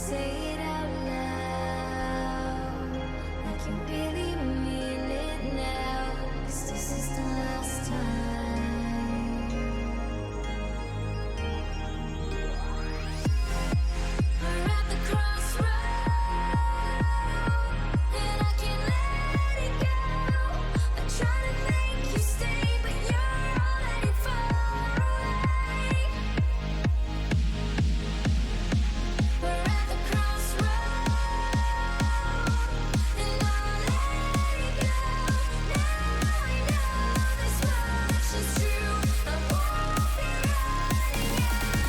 say it out loud, like you really mean it now, 'cause this is the last time. We're at the crossroads, and I can't let it go. I try to make you stay, but you're already far away. We're at the crossroads, and I'll let it go. Now I know this much is true. I won't be running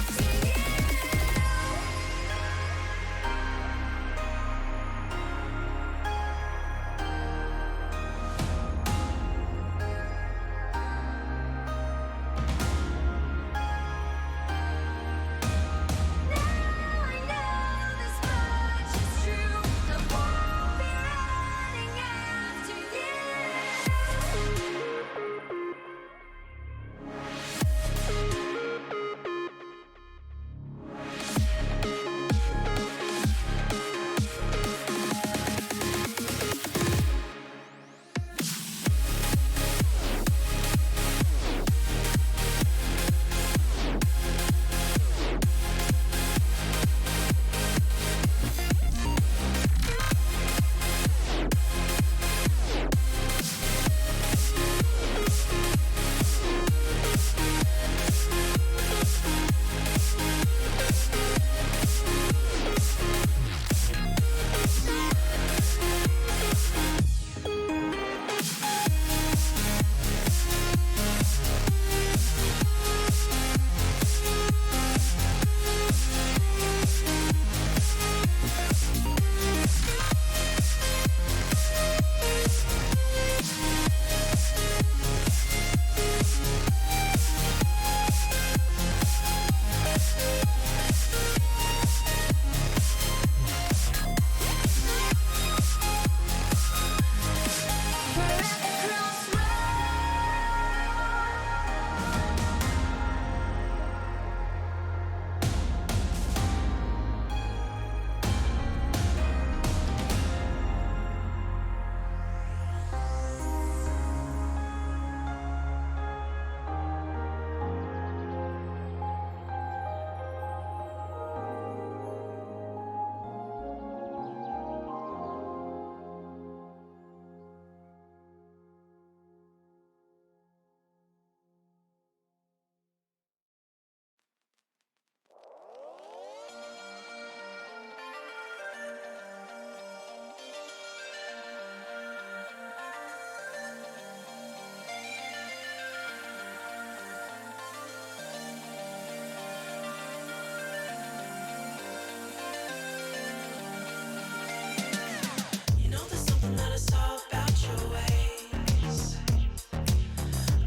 after you. Now I know this much is true. I won't be running after you. We're at the You know there's something that I saw about your ways.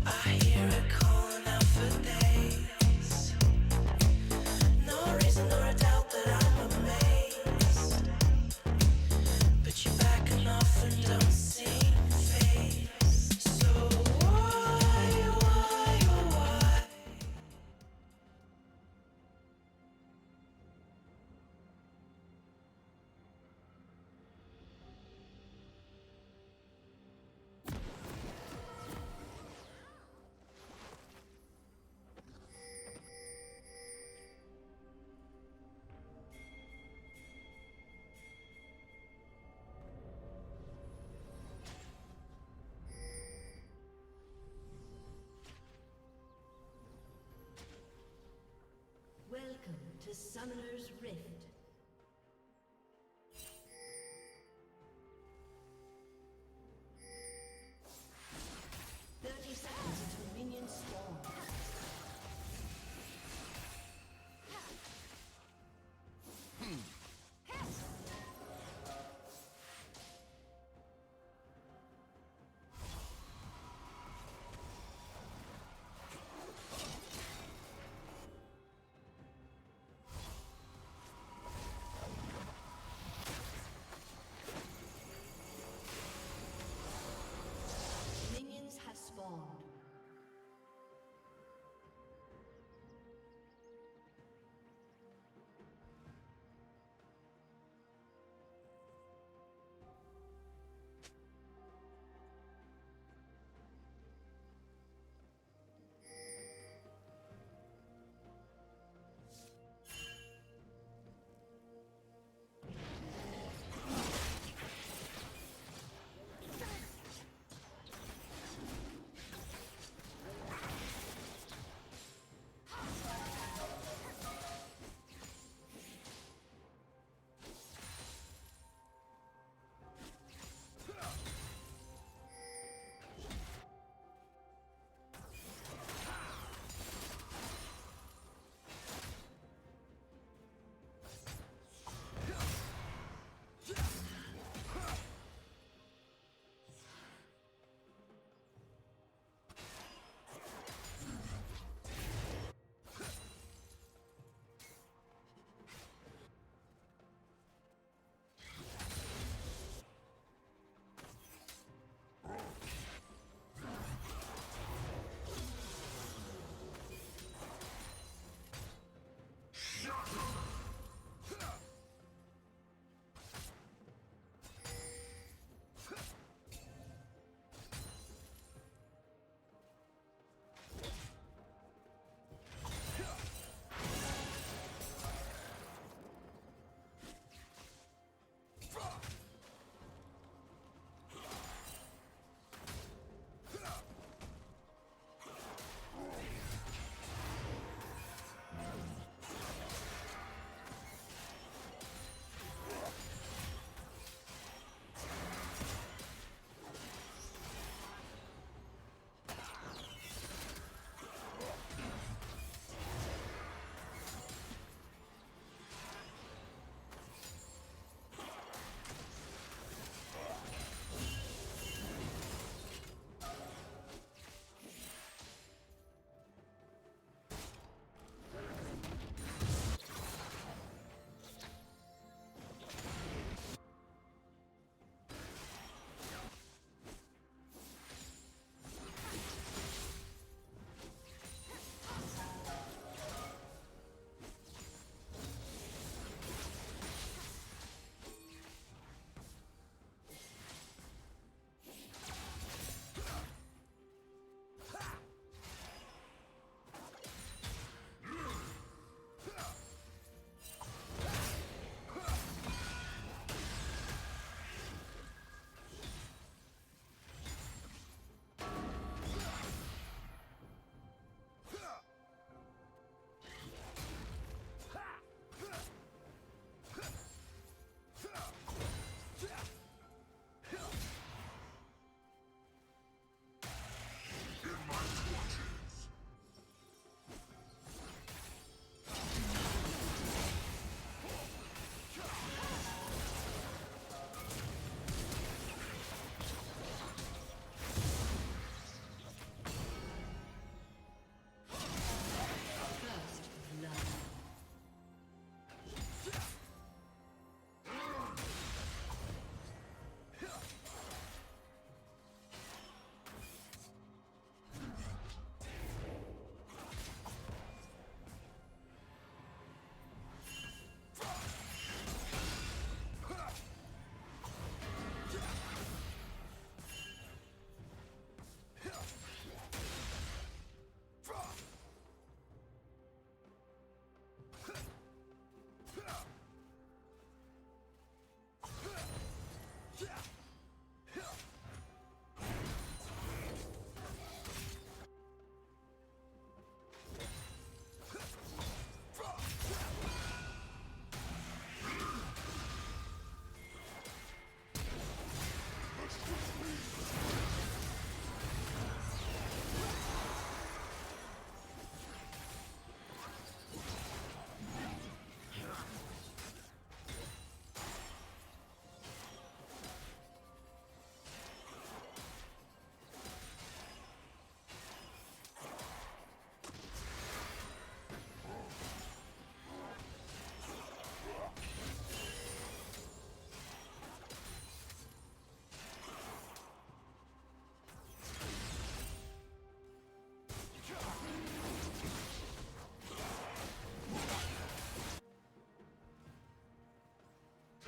I hear it calling out for days. No reason or a doubt that I'm amazed, but you're backing off and don't seem fazed. So why, oh why? Welcome to Summoner's Rift. Seconds until minions spawn.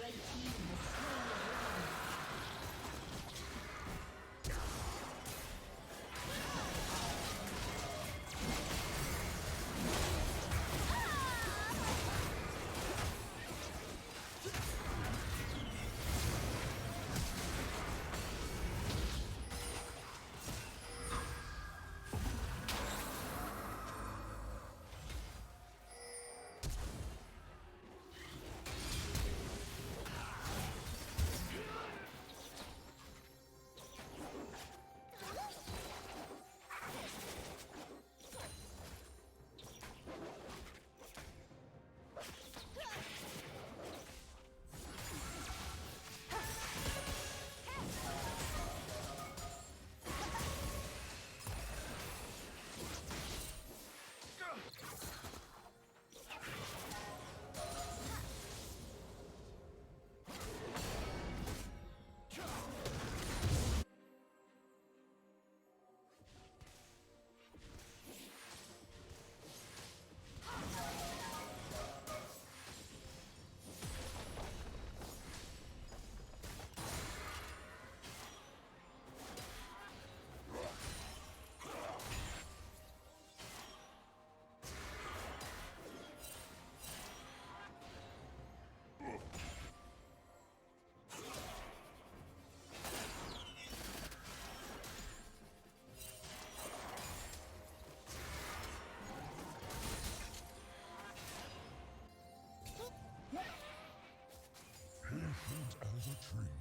Red team has slain the dragon. Patient as a tree.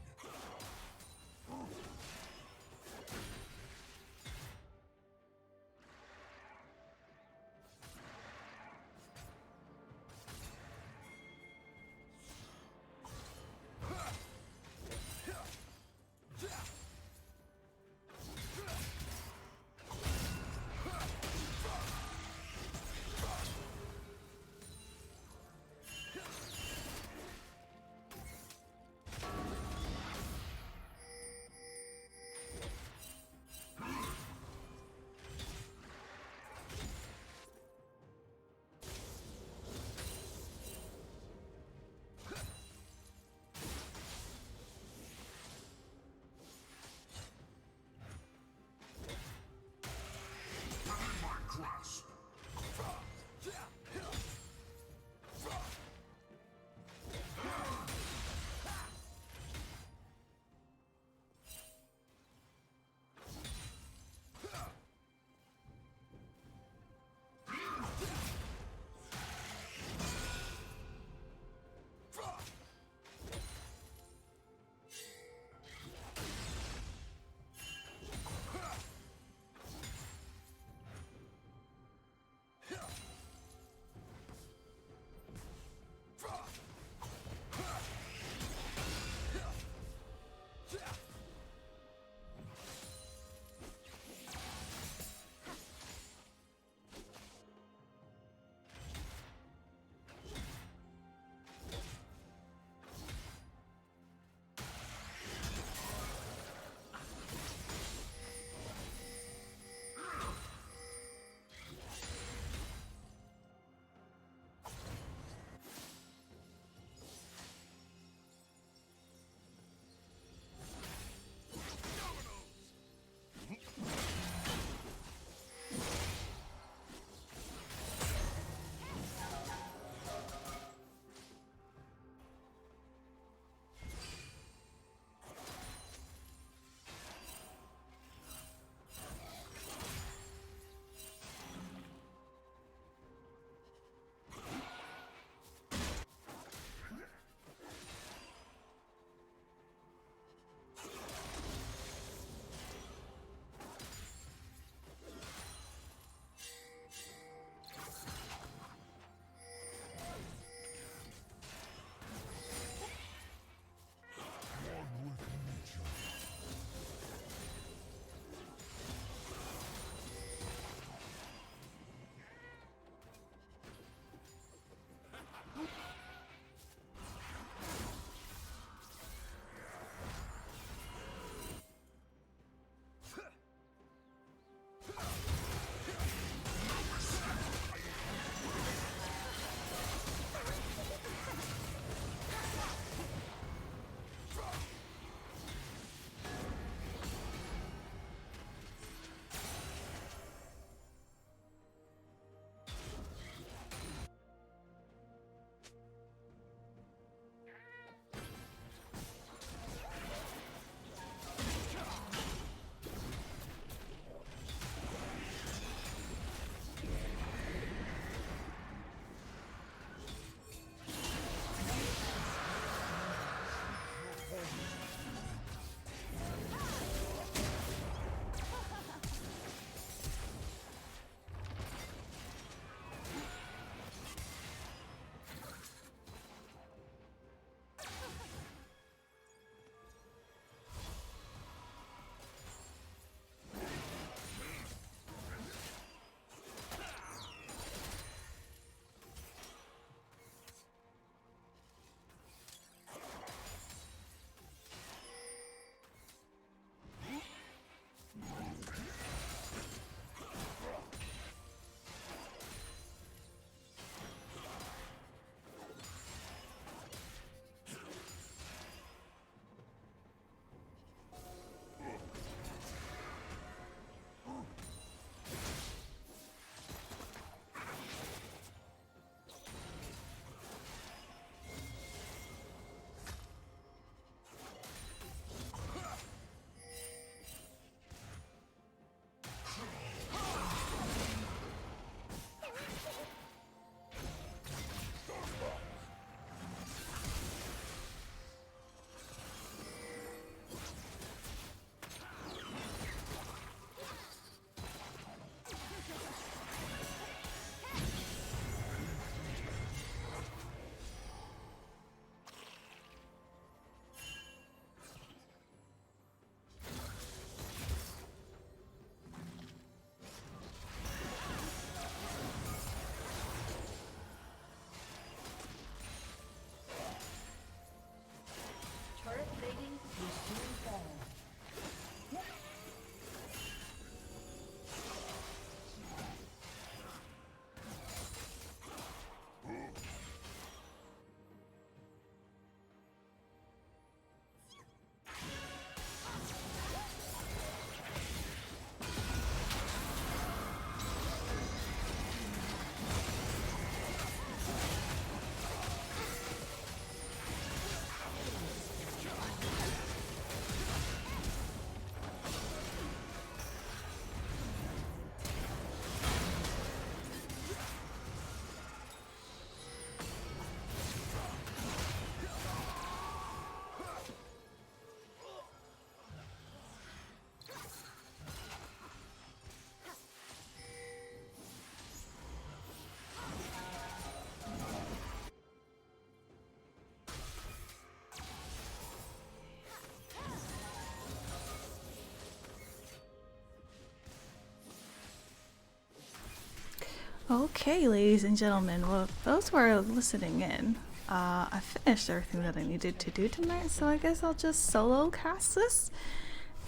Okay, ladies and gentlemen, well, those who are listening in, I finished everything that I needed to do tonight, so I guess I'll just solo cast this,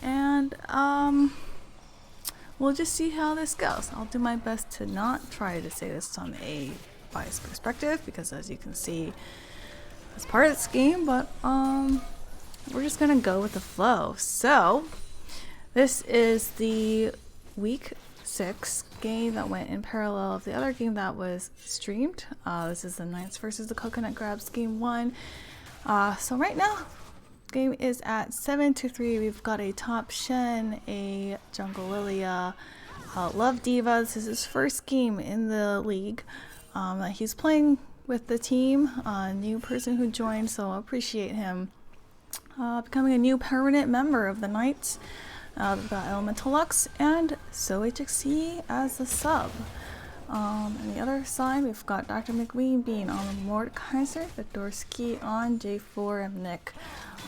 and we'll just see how this goes. I'll do my best to not try to say this on a biased perspective, because as you can see, it's part of this game, but we're just gonna go with the flow. So, this is the week 6 game that went in parallel of the other game that was streamed. This is the Knights versus the Coconut Grabs game 1. So right now, game is at 7-3. We've got a top Shen, a jungle Lilia, Love Diva. This is his first game in the league. He's playing with the team, a new person who joined, so I appreciate him becoming a new permanent member of the Knights. We've got Elemental Lux and So HXC as the sub. On the other side, we've got DrMcWeenBean on the Mordekaiser, the Dorski on J4, emminik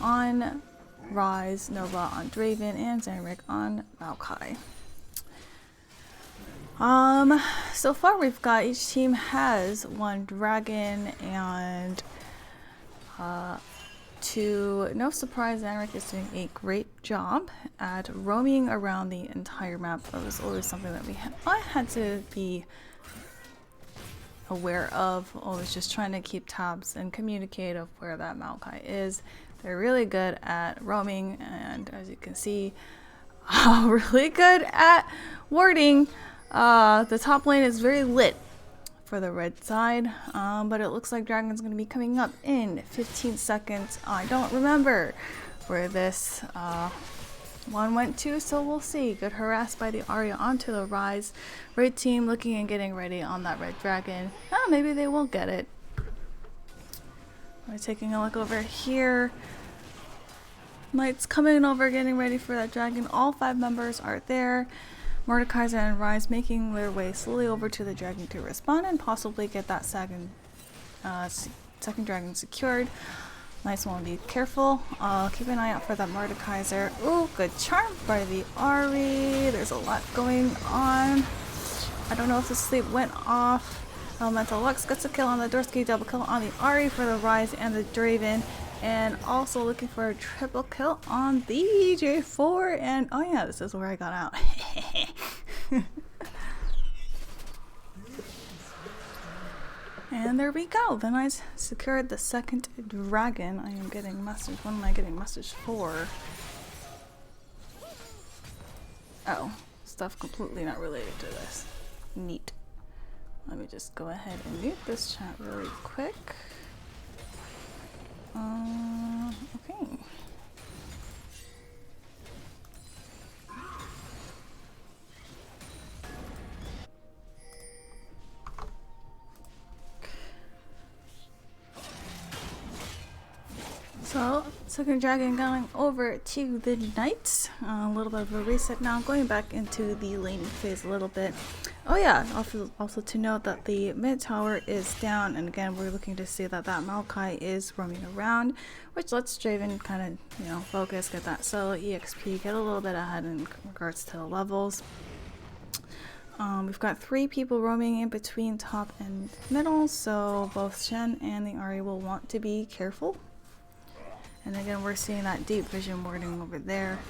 on Rise, Nova on Draven, and Zanrick on Maokai. So far we've got each team has 1 dragon and no surprise, Zanrick is doing a great job at roaming around the entire map. That was always something that I had to be aware of. Always just trying to keep tabs and communicate of where that Maokai is. They're really good at roaming, and as you can see, really good at warding. The top lane is very lit for the red side, but it looks like Dragon's going to be coming up in 15 seconds. I don't remember where this one went to, so we'll see. Good harass by the Arya onto the Rise. Red team looking and getting ready on that red dragon. Oh, maybe they will get it. We're taking a look over here. Knights coming over, getting ready for that dragon. All 5 members are there. Mordekaiser and Rise making their way slowly over to the dragon to respawn and possibly get that second dragon secured. Nice one, be careful. Keep an eye out for that Mordekaiser. Ooh, good charm by the Ahri. There's a lot going on. I don't know if the sleep went off. Elemental Lux gets a kill on the Dorski, double kill on the Ahri for the Rise and the Draven. And also looking for a triple kill on the J4. And oh yeah, this is where I got out. And there we go. Then I secured the second dragon. I am getting a message. What am I getting a message for? Oh, stuff completely not related to this. Neat. Let me just go ahead and mute this chat really quick. Okay. So, second dragon going over to the Knights. A little bit of a reset now, going back into the laning phase a little bit. Oh yeah, also to note that the mid tower is down, and again we're looking to see that Maokai is roaming around, which lets Draven kind of, focus, get that solo EXP, get a little bit ahead in regards to the levels. We've got 3 people roaming in between top and middle, so both Shen and the Ahri will want to be careful. And again, we're seeing that deep vision warding over there.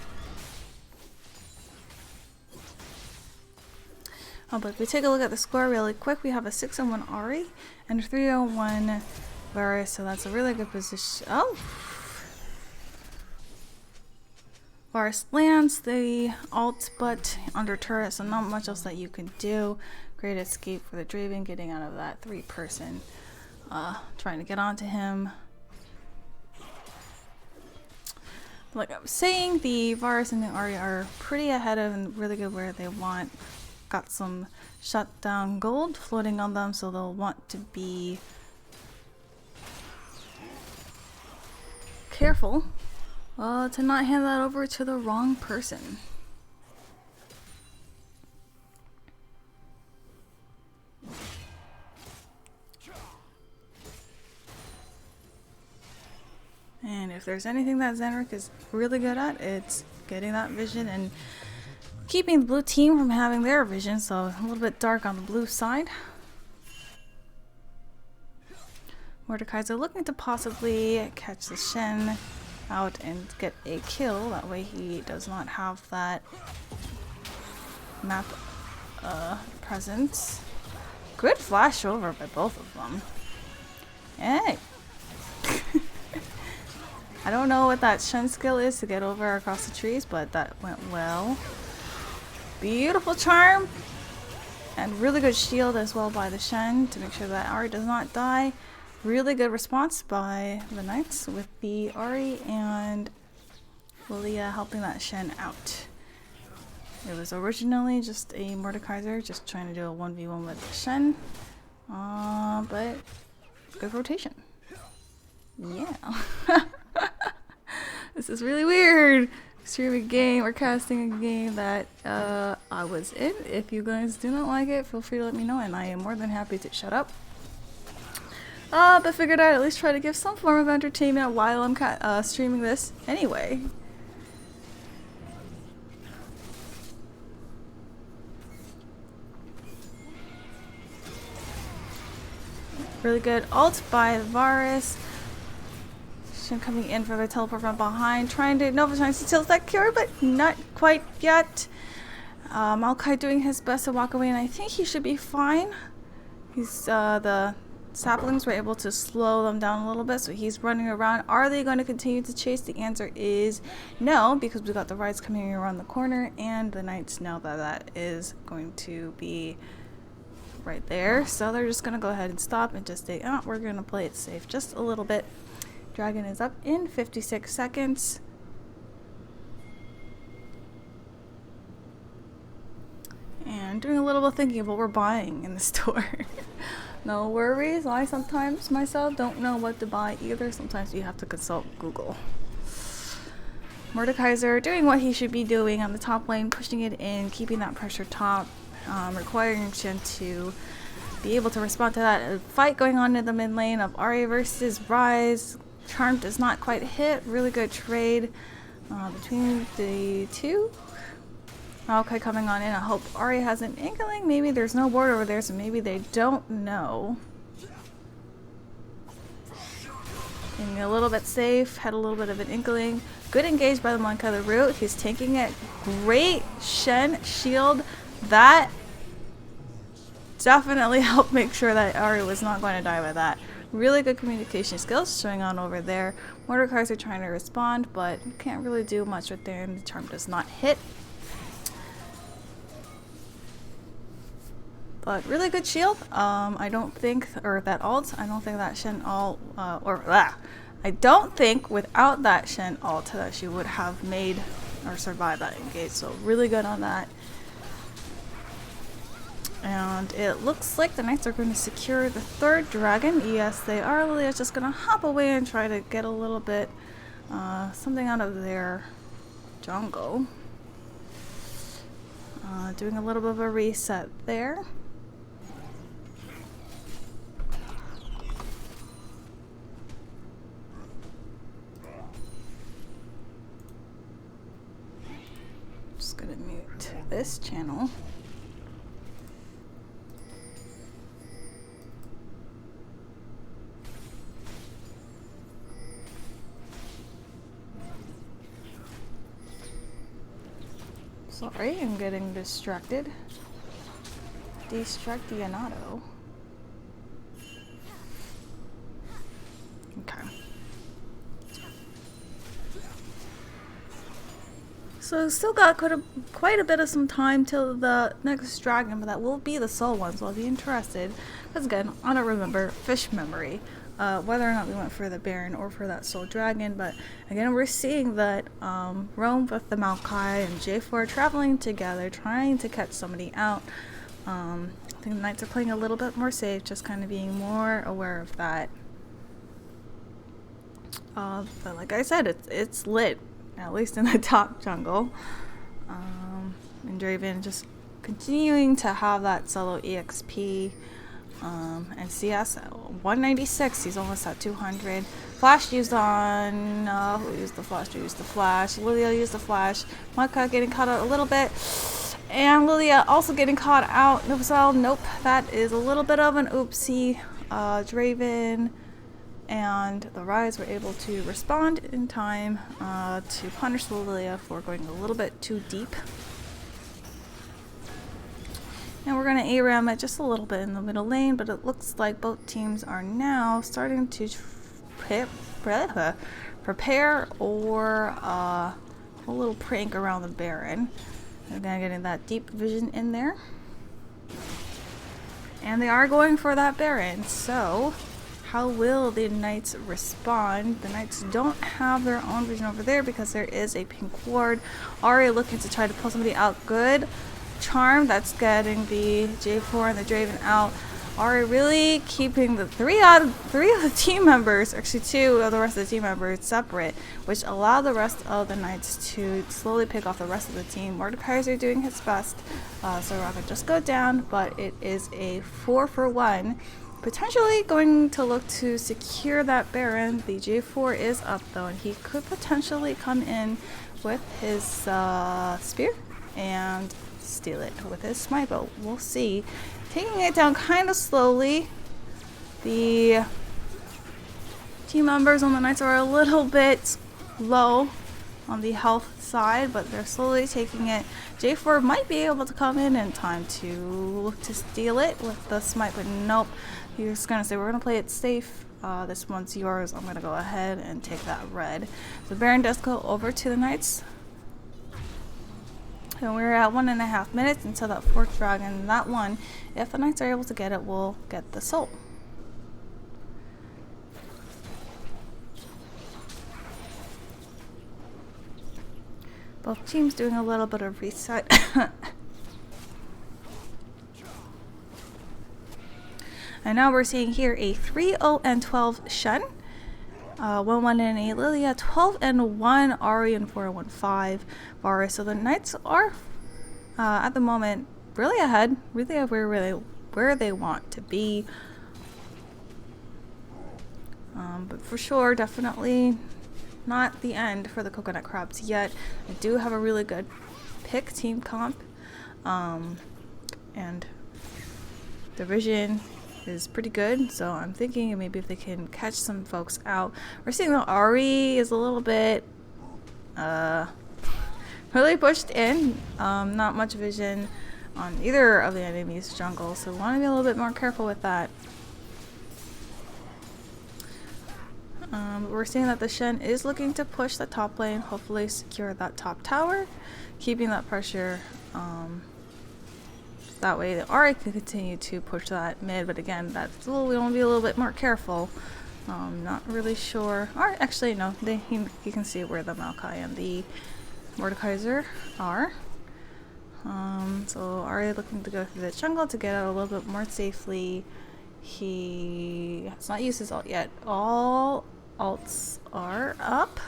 But if we take a look at the score really quick, we have a 6-1 Ahri and a 3-1 Varus, so that's a really good position. Oh! Varus lands the ult, but under turret, so not much else that you can do. Great escape for the Draven, getting out of that 3-person, trying to get onto him. Like I was saying, the Varus and the Ahri are pretty ahead of and really good where they want. Got some shutdown gold floating on them, so they'll want to be careful to not hand that over to the wrong person. And if there's anything that Zanrick is really good at, it's getting that vision and keeping the blue team from having their vision, so a little bit dark on the blue side. Mordekaiser looking to possibly catch the Shen out and get a kill. That way he does not have that map presence. Good flash over by both of them. Hey! I don't know what that Shen skill is to get over across the trees, but that went well. Beautiful charm! And really good shield as well by the Shen to make sure that Ahri does not die. Really good response by the Knights with the Ahri and Lilia helping that Shen out. It was originally just a Mordekaiser just trying to do a 1v1 with the Shen. But good rotation. Yeah. This is really weird. Streaming a game or casting a game that I was in. If you guys do not like it, feel free to let me know and I am more than happy to shut up. But figured I'd at least try to give some form of entertainment while I'm streaming this anyway. Really good ult by Varus. Shen coming in for the teleport from behind, trying to Nova trying to steal that cure, but not quite yet. Maokai doing his best to walk away, and I think he should be fine. He's the saplings were able to slow them down a little bit, so he's running around. Are they going to continue to chase? The answer is no, because we got the rides coming around the corner, and the Knights know that that is going to be right there, so they're just gonna go ahead and stop and just say, oh, we're gonna play it safe just a little bit. Dragon is up in 56 seconds. And doing a little bit of thinking of what we're buying in the store. No worries, I sometimes myself don't know what to buy either. Sometimes you have to consult Google. Mordekaiser doing what he should be doing on the top lane, pushing it in, keeping that pressure top. Requiring Shen to be able to respond to that. A fight going on in the mid lane of Ahri versus Ryze. Charm does not quite hit. Really good trade between the two. Okay, coming on in. I hope Ahri has an inkling. Maybe there's no board over there, so maybe they don't know. Being a little bit safe. Had a little bit of an inkling. Good engage by the Monk of the Root. He's tanking it. Great Shen shield. That definitely helped make sure that Ahri was not going to die by that. Really good communication skills showing on over there. Mordekaiser are trying to respond, but can't really do much with them. The charm does not hit. But really good shield. I don't think, or that ult, I don't think that Shen ult, I don't think without that Shen ult that she would have made or survived that engage. So really good on that. And it looks like the Knights are going to secure the third dragon. Yes, they are. Lilia's just going to hop away and try to get a little bit something out of their jungle. Doing a little bit of a reset there. Just going to mute this channel. Sorry, I'm getting distracted. Distractionado. Okay. So still got quite a bit of some time till the next dragon, but that will be the soul one, so I'll be interested. Because again, I don't remember fish memory. Whether or not we went for the Baron or for that Soul Dragon, but again we're seeing that Rome with the Maokai and J4 traveling together, trying to catch somebody out. I think the Knights are playing a little bit more safe, just kind of being more aware of that. But like I said, it's lit, at least in the top jungle. And Draven just continuing to have that solo EXP. And CS 196, he's almost at 200. Flash used on, who used the flash? Who used the flash? Lilia used the flash. Maka getting caught out a little bit. And Lilia also getting caught out. Nope, that is a little bit of an oopsie. Draven and the Rise were able to respond in time to punish Lilia for going a little bit too deep. And we're going to ARAM it just a little bit in the middle lane, but it looks like both teams are now starting to prepare or a little prank around the Baron. Again, getting that deep vision in there. And they are going for that Baron, so how will the Knights respond? The Knights don't have their own vision over there because there is a pink ward. Ahri looking to try to pull somebody out. Good charm, that's getting the J4 and the Draven out. Ahri really keeping the three of the team members, actually 2 of the rest of the team members separate, which allow the rest of the Knights to slowly pick off the rest of the team. Mordekaiser doing his best, so Rocket just go down, but it is a 4-for-1. Potentially going to look to secure that Baron. The J4 is up though, and he could potentially come in with his spear and steal it with his smite, but we'll see. Taking it down kind of slowly. The team members on the Knights are a little bit low on the health side, but they're slowly taking it. J4 might be able to come in time to look to steal it with the smite, but nope. He's gonna say, we're gonna play it safe. This one's yours. I'm gonna go ahead and take that red. The Baron does go over to the Knights. And we're at 1.5 minutes until that 4th dragon. That one, if the Knights are able to get it, will get the soul. Both teams doing a little bit of reset. And now we're seeing here a 3-0 and 12 Shen, 1-1 and a Lilia, 12 and 1 Ahri, and 4-1-5 Varus. So the Knights are at the moment really ahead, really where they want to be. But for sure, definitely not the end for the Coconut Crabs yet. I do have a really good pick team comp, and the vision is pretty good, so I'm thinking maybe if they can catch some folks out. We're seeing that Ahri is a little bit really pushed in, not much vision on either of the enemy's jungle, so we want to be a little bit more careful with that. We're seeing that the Shen is looking to push the top lane, hopefully secure that top tower, keeping that pressure. That way the Ahri can continue to push that mid, but again, that's we want to be a little bit more careful. Not really sure. Or actually, no, you can see where the Maokai and the Mordekaiser are. So Ahri looking to go through the jungle to get out a little bit more safely. He has not used his ult yet. All ults are up.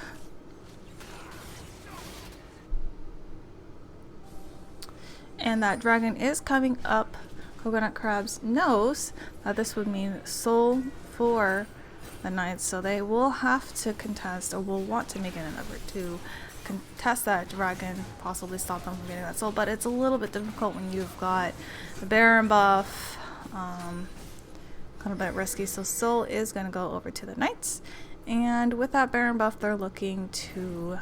And that dragon is coming up. Coconut Crabs knows that this would mean soul for the Knights, so they will have to contest, or will want to make it an effort to contest that dragon, possibly stop them from getting that soul. But it's a little bit difficult when you've got the Baron buff, kind of a bit risky. So soul is going to go over to the Knights, and with that Baron buff, they're looking to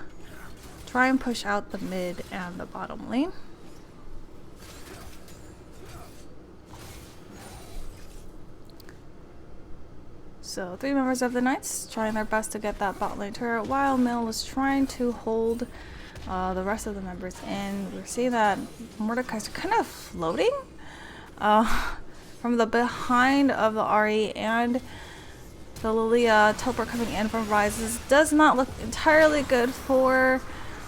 try and push out the mid and the bottom lane. So 3 members of the Knights trying their best to get that bot lane turret, while Mill is trying to hold the rest of the members in. We're seeing that Mordekaiser kind of floating from the behind of the Ahri, and the Lilia teleport coming in from Rises does not look entirely good for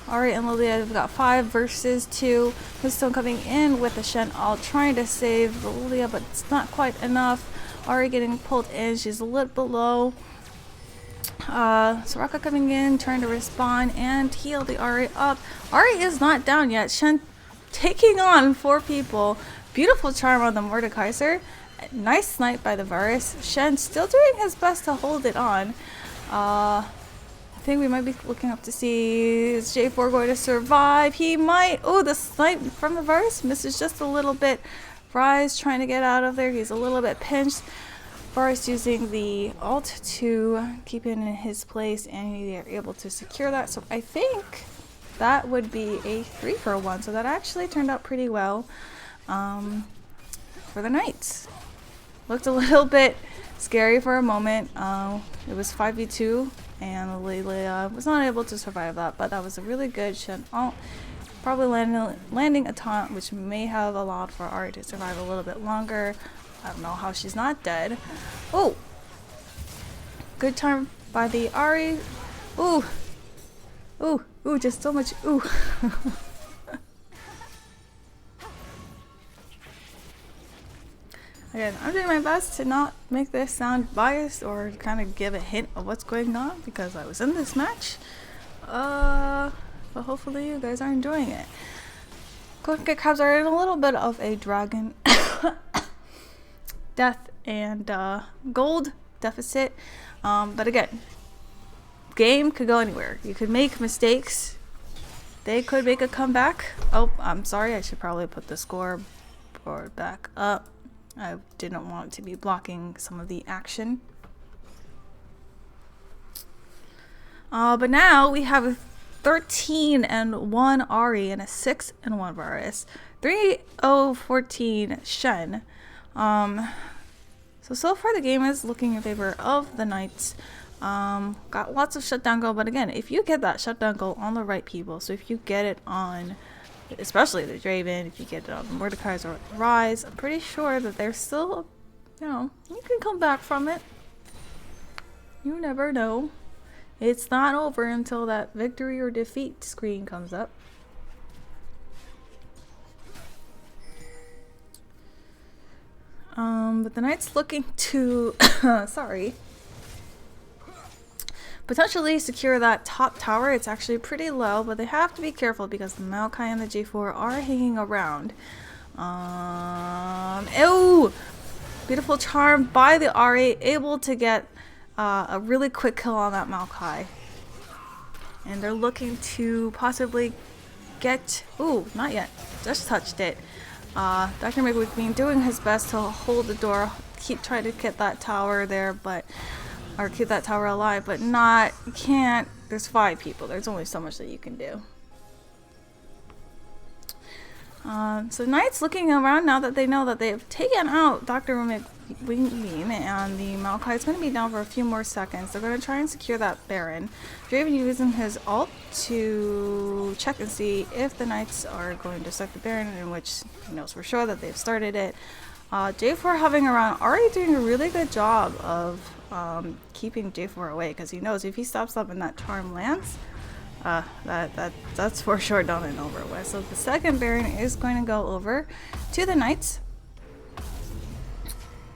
Ahri and Lilia. We've got 5 versus 2. Quinstone coming in with the Shen ult, trying to save the Lilia, but it's not quite enough. Ahri getting pulled in, she's a little below. Soraka coming in, trying to respond and heal the Ahri up. Ahri is not down yet. Shen taking on 4 people. Beautiful charm on the Mordekaiser. Nice snipe by the Varus. Shen still doing his best to hold it on. I think we might be looking up to see, is J4 going to survive? He might. Oh, the snipe from the Varus misses just a little bit. Rise trying to get out of there. He's a little bit pinched. Boris using the ult to keep it in his place, and they're able to secure that. So I think that would be a 3-for-1. So that actually turned out pretty well for the Knights. Looked a little bit scary for a moment. It was 5v2, and Leila was not able to survive that, but that was a really good Shen ult. Probably landing a taunt, which may have allowed for Ari to survive a little bit longer. I don't know how she's not dead. Oh! Good time by the Ari. Ooh! Ooh! Ooh! Just so much ooh! Again, I'm doing my best to not make this sound biased or kind of give a hint of what's going on because I was in this match. But hopefully you guys are enjoying it. Quick Crabs are in a little bit of a dragon death and gold deficit. But again, game could go anywhere. You could make mistakes. They could make a comeback. Oh, I'm sorry. I should probably put the scoreboard back up. I didn't want to be blocking some of the action. But now we have a 13-1 Ari and a 6-1 Varus. 3-0-14 Shen. So far the game is looking in favor of the Knights. Got lots of shutdown goal, but again, if you get that shutdown goal on the right people, so if you get it on, especially the Draven, if you get it on Mordekaiser or Rise, I'm pretty sure that there's still, you know, you can come back from it. You never know. It's not over until that victory or defeat screen comes up. But the Knights looking to, potentially secure that top tower. It's actually pretty low, but they have to be careful because the Maokai and the G4 are hanging around. Ew! Beautiful charm by the Ari, able to get a really quick kill on that Maokai. And they're looking to possibly get... Ooh, not yet. Just touched it. DrMcWeenBean doing his best to hold the door, keep trying to get that tower there, or keep that tower alive, but not, you can't, there's 5 people, there's only so much that you can do. So Knights looking around now that they know that they've taken out DrMcWeenBean, and the Maokai is going to be down for a few more seconds. They're going to try and secure that Baron. Draven using his ult to check and see if the Knights are going to start the Baron, in which he knows for sure that they've started it. J4 hovering around, already doing a really good job of keeping J4 away, because he knows if he stops up and that charm lands, that's for sure done and over with. So the second Baron is going to go over to the Knights.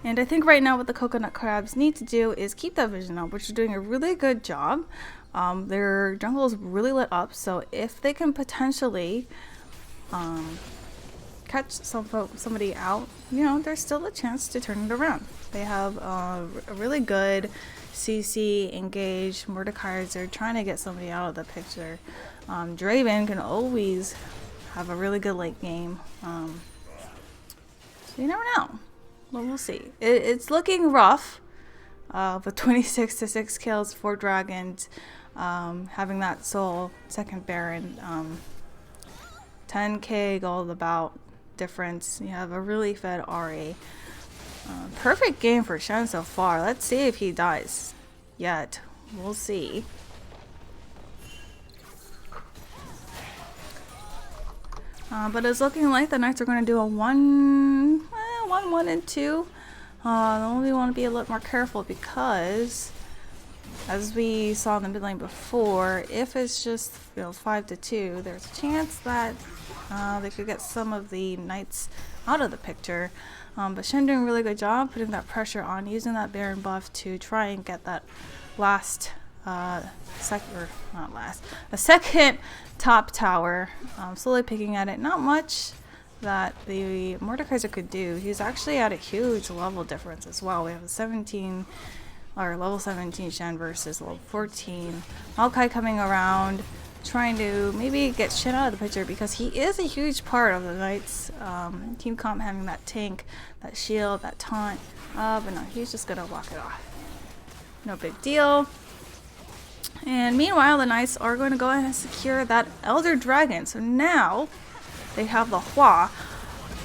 And I think right now what the Coconut Crabs need to do is keep that vision up, which is doing a really good job. Their jungle is really lit up, so if they can potentially catch somebody out, you know, there's still a chance to turn it around. They have a really good CC engaged. Mordekaiser trying to get somebody out of the picture. Draven can always have a really good late game. So you never know. But we'll see. It's looking rough. With 26-6 kills, 4 dragons, having that soul second Baron, 10k gold about difference. You have a really fed Ari. Perfect game for Shen so far. Let's see if he dies yet. We'll see. But it's looking like the Knights are going to do a 1-1-2. Only want to be a little more careful because, as we saw in the mid lane before, if it's just 5-2, there's a chance that they could get some of the Knights out of the picture. But Shen doing a really good job putting that pressure on, using that Baron buff to try and get that last second top tower. Slowly picking at it. Not much that the Mordekaiser could do. He's actually at a huge level difference as well. We have a level 17 Shen versus level 14. Maokai coming around, trying to maybe get Shin out of the picture because he is a huge part of the Knights team comp, having that tank, that shield, that taunt. But no, he's just gonna walk it off. No big deal. And meanwhile, the Knights are going to go ahead and secure that Elder Dragon. So now they have the Hua.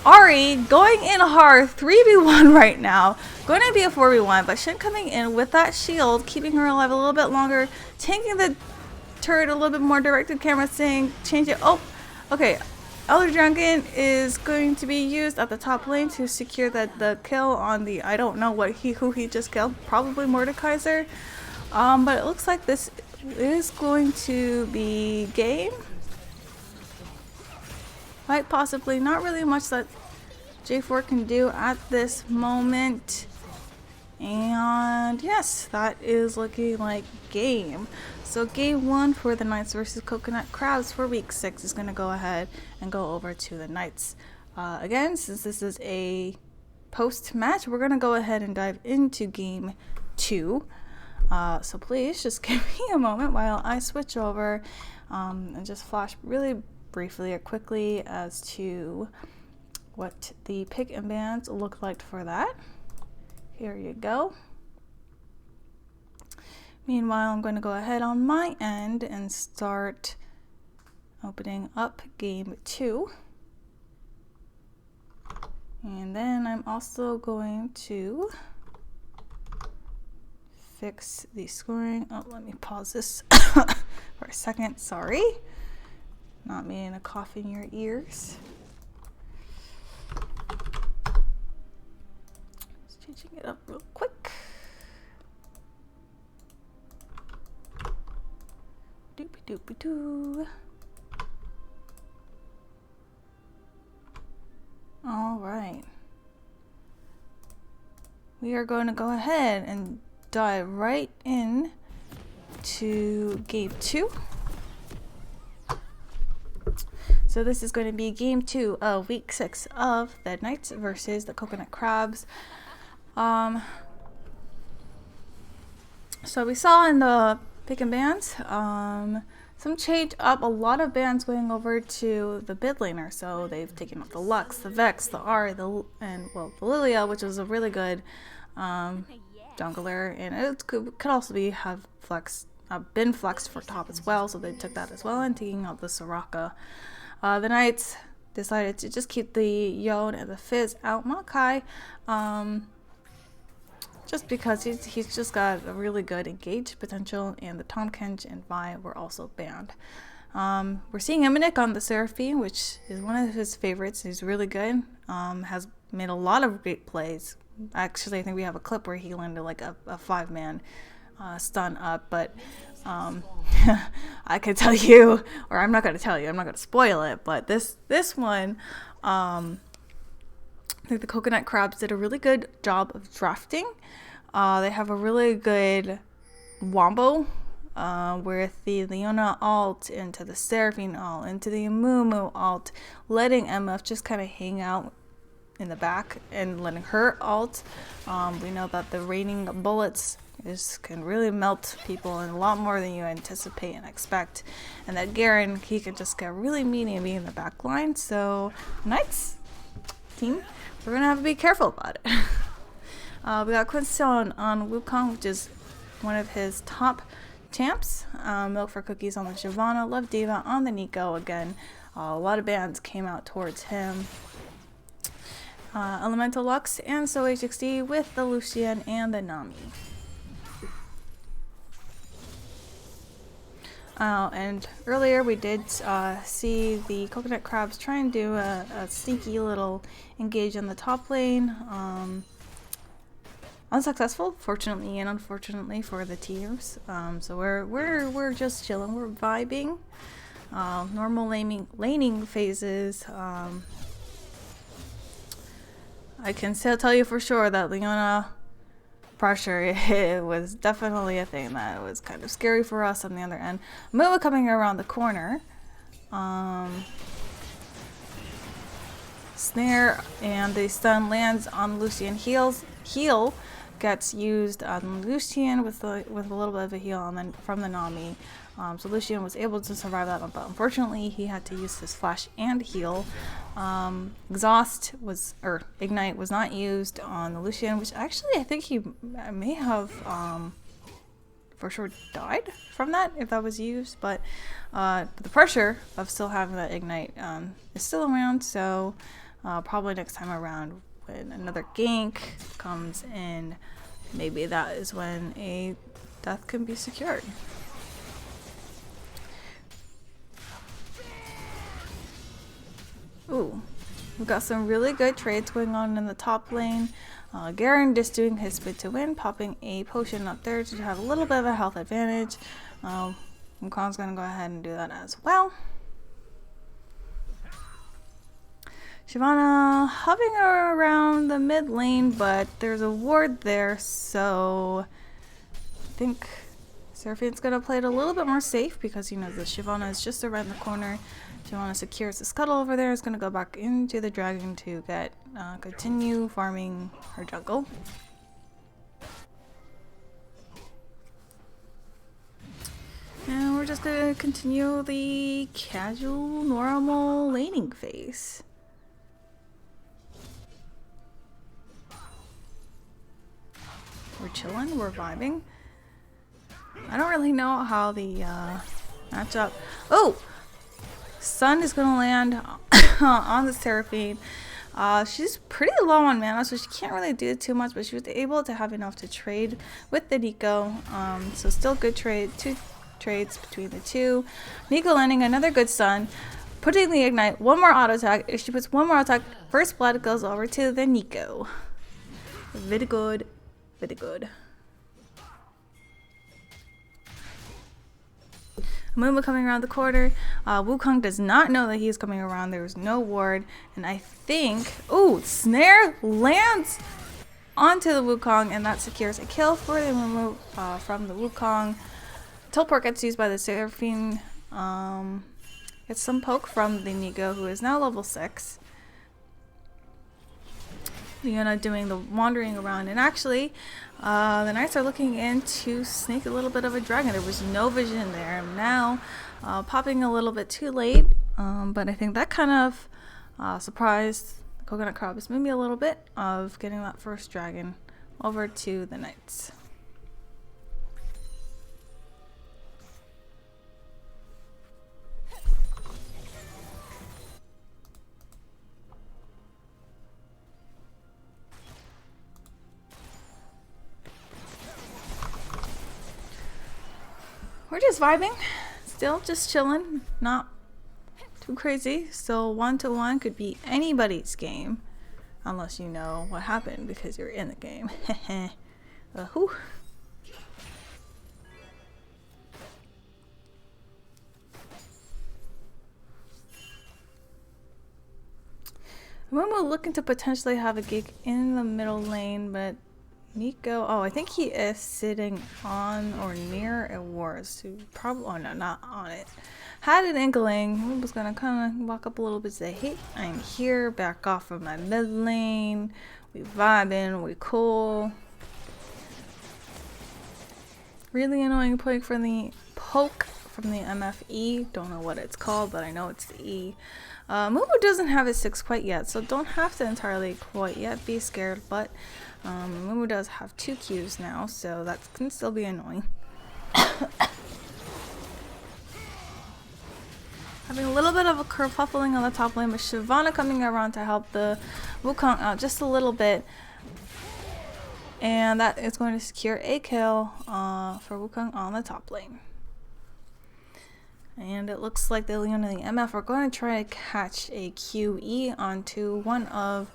Ari going in hard, 3v1 right now. Going to be a 4v1, but Shin coming in with that shield, keeping her alive a little bit longer, tanking the turret a little bit more, directed camera saying change it. Oh, okay. Elder Dragon is going to be used at the top lane to secure the kill on the, I don't know who he just killed, probably Mordekaiser. But it looks like this is going to be game. Quite possibly. Not really much that J4 can do at this moment. And yes, that is looking like game. So game 1 for the Knights versus Coconut Crabs for week 6 is going to go ahead and go over to the Knights. Again, since this is a post match, we're going to go ahead and dive into game 2. So please just give me a moment while I switch over and just flash really briefly or quickly as to what the pick and bans look like for that. Here you go. Meanwhile, I'm going to go ahead on my end and start opening up game 2. And then I'm also going to fix the scoring. Oh, let me pause this for a second. Sorry. Not meaning to cough in your ears. Just changing it up real quick. Doopy doopy doo. All right. We are going to go ahead and dive right in to game 2. So this is going to be game 2 of week 6 of the Knights versus the Coconut Crabs. So we saw in the pick and bans some change up, a lot of bans going over to the mid laner. So they've taken up the Lux, the Vex, the Ari, the Lilia, which was a really good jungler, and it could also be been flexed for top as well, so they took that as well, and taking out the Soraka. The Knights decided to just keep the Yone and the Fizz out. Makai, just because he's just got a really good engage potential, and the Tomkench and Vi were also banned. We're seeing emminik on the Seraphine, which is one of his favorites. He's really good, has made a lot of great plays. Actually, I think we have a clip where he landed like a 5-man stun up, but I could tell you, or I'm not going to tell you, I'm not going to spoil it, but this one, I think the Coconut Crabs did a really good job of drafting. They have a really good Wombo with the Leona ult into the Seraphine ult, into the Amumu ult, letting MF just kind of hang out in the back and letting her ult. We know that the raining bullets can really melt people and a lot more than you anticipate and expect, and that Garen, he can just get really meaty and be in the back line. So Knights team, we're gonna have to be careful about it. We got Quinstone on Wukong, which is one of his top champs. Milk for Cookies on the Shyvana, Love Diva on the Nico. Again, a lot of bans came out towards him. Elemental Lux and So HXD with the Lucian and the Nami. And earlier we did see the Coconut Crabs try and do a sneaky little engage on the top lane. Unsuccessful, fortunately and unfortunately for the teams. So we're just chilling, we're vibing. Normal laning phases. I can still tell you for sure that Leona pressure, it was definitely a thing that was kind of scary for us on the other end. Moa coming around the corner. Snare and the stun lands on Lucian. Heal gets used on Lucian with a little bit of a heal, and then from the Nami. So Lucian was able to survive that, but unfortunately he had to use his flash and heal. Exhaust was, or Ignite was not used on the Lucian, which actually I think he may have for sure died from that if that was used, but the pressure of still having that Ignite is still around, so probably next time around when another gank comes in, maybe that is when a death can be secured. Ooh, we've got some really good trades going on in the top lane. Garen just doing his bit to win, popping a potion up there to have a little bit of a health advantage. Wukong's gonna go ahead and do that as well. Shyvana hovering around the mid lane, but there's a ward there, so I think Seraphine's gonna play it a little bit more safe because, you know, the Shyvana is just around the corner. Shyvana secures the scuttle over there, is gonna go back into the dragon to get continue farming her jungle. And we're just gonna continue the casual, normal laning phase. We're chilling, we're vibing. I don't really know how the matchup. Oh! Sun is gonna land on the Seraphine. She's pretty low on mana, so she can't really do too much, but she was able to have enough to trade with the Nico. So still good trade, 2 trades between the two. Nico landing another good stun, putting the Ignite, one more auto attack. If she puts one more auto attack, first blood goes over to the Nico. Very good. Very good. Mumu coming around the corner. Wukong does not know that he's coming around. There was no ward. And I think... Ooh! Snare lands onto the Wukong, and that secures a kill for the Mumu from the Wukong. Teleport gets used by the Seraphine. Gets some poke from the Nico, who is now level 6. Leona doing the wandering around, and actually the Knights are looking in to sneak a little bit of a dragon. There was no vision there. Now popping a little bit too late, but I think that kind of surprised Coconut Crabs maybe a little bit of getting that first dragon over to the Knights. We're just vibing, still just chilling, not too crazy. Still 1-1, could be anybody's game, unless you know what happened because you're in the game. Whew. When we're looking to potentially have a gig in the middle lane, but Nico, oh, I think he is sitting on or near a ward, so probably, oh no, not on it. Had an inkling. I was gonna kind of walk up a little bit, say, hey, I'm here, back off from my mid lane. We vibing, we cool. Really annoying poke from the MFE. Don't know what it's called, but I know it's the E. Mumu doesn't have his 6 quite yet, so don't have to entirely quite yet be scared, but Mumu does have 2 Qs now, so that can still be annoying. Having a little bit of a kerfuffling on the top lane, but Shyvana coming around to help the Wukong out just a little bit. And that is going to secure a kill for Wukong on the top lane. And it looks like the Leona and the MF are going to try to catch a QE onto one of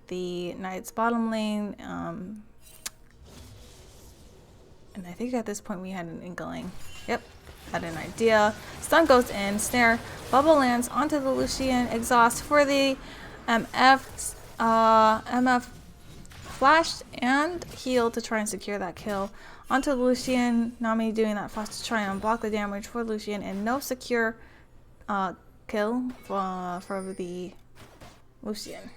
the Knight's bottom lane. And I think at this point we had an inkling. Yep, had an idea. Stun goes in, snare, bubble lands onto the Lucian, exhaust for the MF. MF flashed and healed to try and secure that kill onto the Lucian. Nami doing that fast to try and block the damage for Lucian, and no secure kill for the Lucian.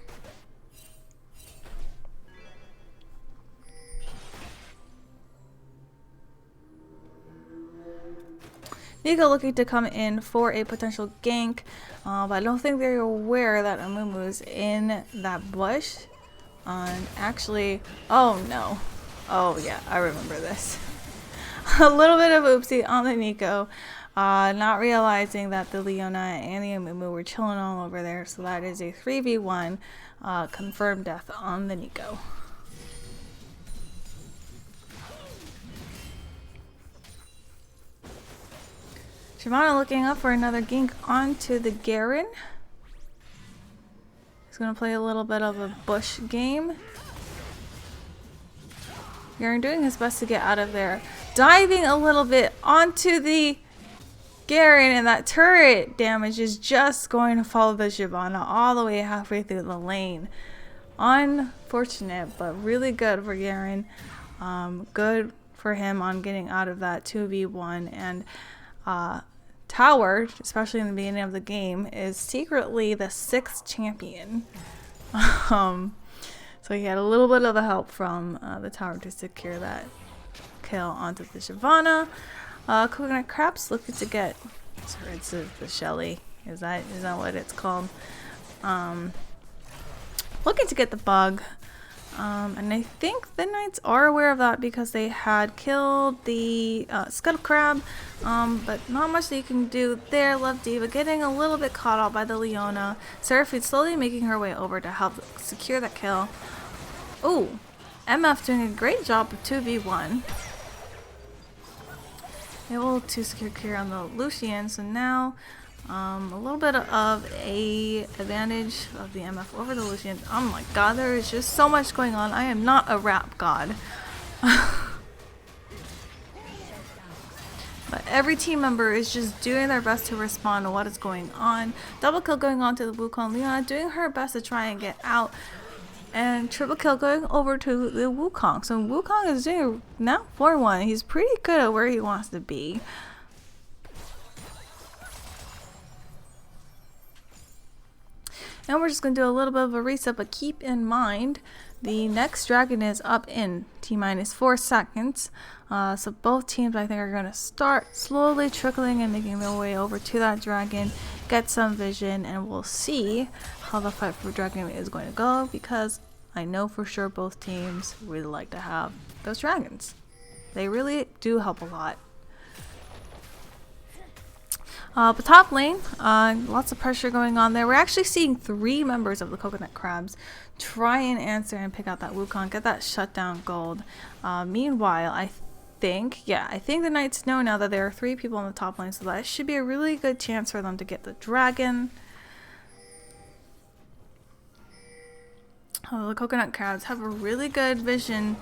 Nico looking to come in for a potential gank, but I don't think they're aware that Amumu's in that bush. And actually, oh no. Oh yeah, I remember this. A little bit of oopsie on the Nico. Not realizing that the Leona and the Amumu were chilling all over there. So that is a 3v1 confirmed death on the Nico. Shyvana looking up for another gank onto the Garen. He's going to play a little bit of a bush game. Garen doing his best to get out of there. Diving a little bit onto the Garen, and that turret damage is just going to follow the Shyvana all the way halfway through the lane. Unfortunate, but really good for Garen. Good for him on getting out of that 2v1. And Tower, especially in the beginning of the game, is secretly the 6th champion. So he had a little bit of the help from the tower to secure that kill onto the Shyvana. Coconut Crabs looking to get, sorry, it's the Shelly. Is that what it's called? Looking to get the bug. And I think the Knights are aware of that because they had killed the Scuttle Crab. But not much that you can do there. Love Diva getting a little bit caught out by the Leona. Seraphine slowly making her way over to help secure that kill. Ooh, MF doing a great job of 2v1. Able to secure clear on the Lucian. So now a little bit of a advantage of the MF over the Lucian. Oh my god, there is just so much going on. I am not a rap god. But every team member is just doing their best to respond to what is going on. Double kill going on to the Wukong. Leona doing her best to try and get out. And triple kill going over to the Wukong. So Wukong is doing now 4-1. He's pretty good at where he wants to be. And we're just going to do a little bit of a reset, but keep in mind the next dragon is up in T-minus 4 seconds. So both teams, I think, are going to start slowly trickling and making their way over to that dragon, get some vision, and we'll see how the fight for dragon is going to go, because I know for sure both teams really like to have those dragons. They really do help a lot. But top lane, lots of pressure going on there. We're actually seeing 3 members of the Coconut Crabs try and answer and pick out that Wukong, get that shutdown gold. Meanwhile, I think the Knights know now that there are 3 people on the top lane, so that should be a really good chance for them to get the dragon. The Coconut Crabs have a really good vision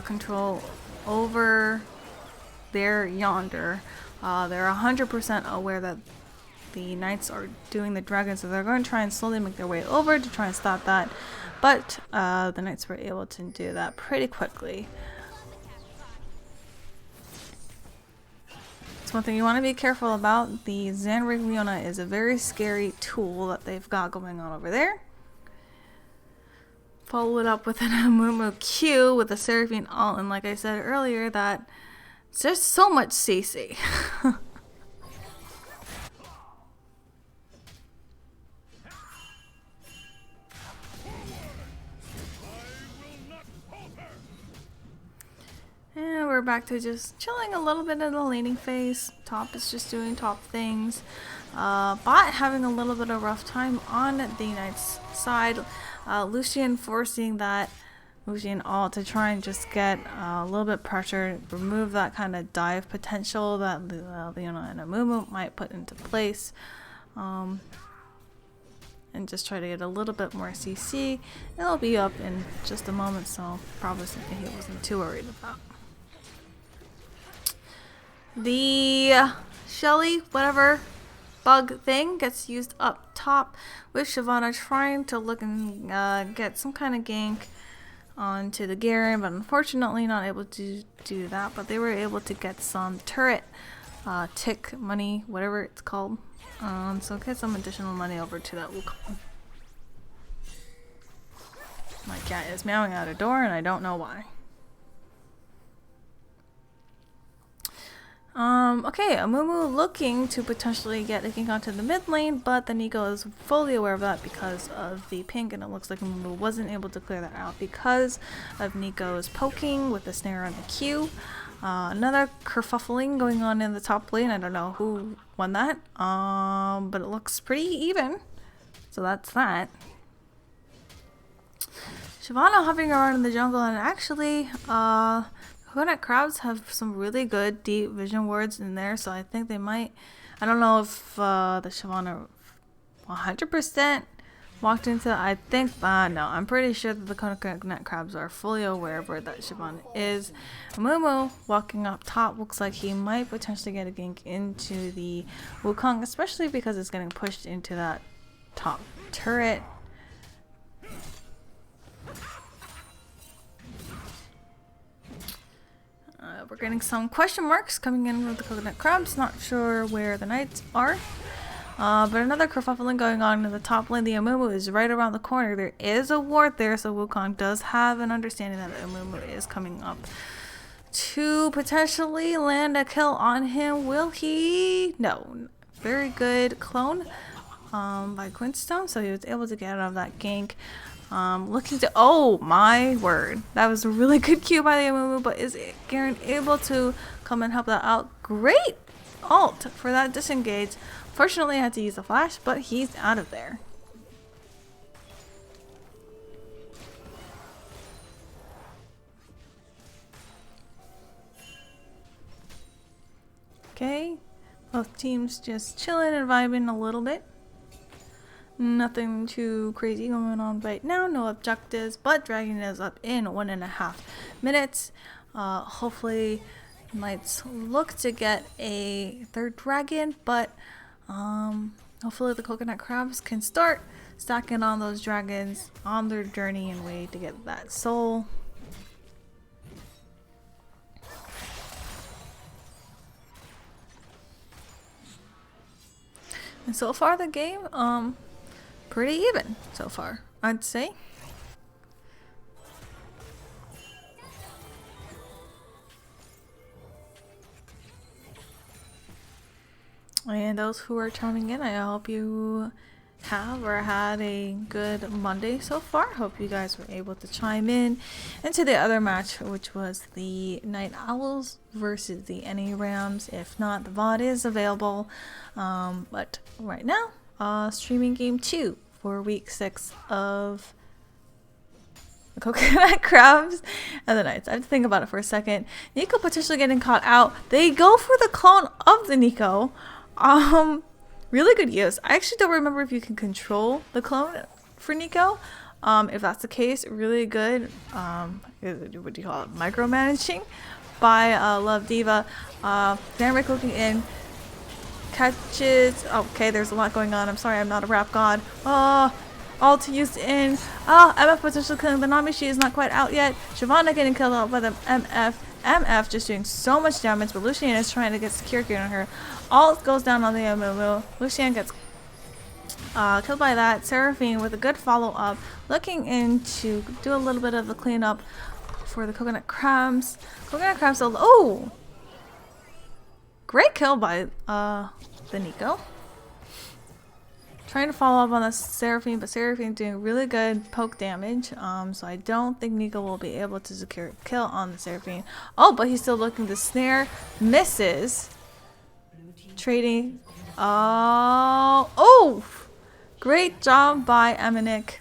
control over their yonder. They're 100% aware that the Knights are doing the dragon, so they're going to try and slowly make their way over to try and stop that. But the Knights were able to do that pretty quickly. It's one thing you want to be careful about. The Zanrick Leona is a very scary tool that they've got going on over there. Follow it up with an Amumu Q with a Seraphine ult, and like I said earlier, that it's just so much CC. And we're back to just chilling a little bit in the laning phase. Top is just doing top things. Bot having a little bit of rough time on the Knight's side. Lucian forcing that Lucian ult to try and just get a little bit pressure, remove that kind of dive potential that Leona and Amumu might put into place. And just try to get a little bit more CC. It'll be up in just a moment, so probably something he wasn't too worried about. The Shelly, whatever bug thing, gets used up top with Shyvana trying to look and get some kind of gank onto the Garen, but unfortunately not able to do that. But they were able to get some turret tick money, whatever it's called. So get some additional money over to that Wukong. My cat is meowing out a door and I don't know why. Okay, Amumu looking to potentially get a gank onto the mid lane, but the Nico is fully aware of that because of the pink, and it looks like Amumu wasn't able to clear that out because of Nico's poking with the snare on the Q. Another kerfuffling going on in the top lane. I don't know who won that, but it looks pretty even. So that's that. Shyvana hopping around in the jungle, and actually, Coconut Crabs have some really good deep vision wards in there, so I think they might. I don't know if the Shyvana 100% walked into. I think, no, I'm pretty sure that the Coconut Crabs are fully aware of where that Shyvana is. Amumu walking up top looks like he might potentially get a gank into the Wukong, especially because it's getting pushed into that top turret. We're getting some question marks coming in with the Coconut Crabs. Not sure where the Knights are. But another kerfuffling going on in the top lane. The Amumu is right around the corner. There is a ward there, so Wukong does have an understanding that the Amumu is coming up to potentially land a kill on him. Will he? No. Very good clone by Quinstone, so he was able to get out of that gank. Looking to, oh my word, that was a really good Q by the Amumu, but is Garen able to come and help that out? Great ult for that disengage. Fortunately, I had to use a flash, but he's out of there. Okay, both teams just chilling and vibing a little bit. Nothing too crazy going on right now, no objectives, but Dragon is up in 1.5 minutes. Hopefully Knights look to get a third dragon, but hopefully the Coconut Crabs can start stacking on those dragons on their journey and way to get that soul. And so far the game, pretty even so far, I'd say. And those who are tuning in, I hope you have or had a good Monday so far. Hope you guys were able to chime in into the other match, which was the Night Owls versus the NA Rams. If not, the VOD is available. But right now, streaming game 2 for week 6 of the Coconut Crabs and the Knights. I have to think about it for a second. Nico potentially getting caught out. They go for the clone of the Nico. Really good use. I actually don't remember if you can control the clone for Nico. If that's the case, really good. What do you call it? Micromanaging by Love Diva. Zanrick looking in. Catches. Okay, there's a lot going on. I'm sorry, I'm not a rap god. All to use in. MF potentially killing the Nami. She is not quite out yet. Shyvana getting killed out by the MF. MF just doing so much damage, but Lucian is trying to get secure gear on her. All goes down on the Amumu. Lucian gets killed by that. Seraphine with a good follow-up. Looking in to do a little bit of the cleanup for the Coconut Crabs. Coconut Crabs, oh! Great kill by the Nico. Trying to follow up on the Seraphine, but Seraphine doing really good poke damage. So I don't think Nico will be able to secure a kill on the Seraphine. Oh, but he's still looking to snare. Misses. Trading. Oh! Great job by emminik.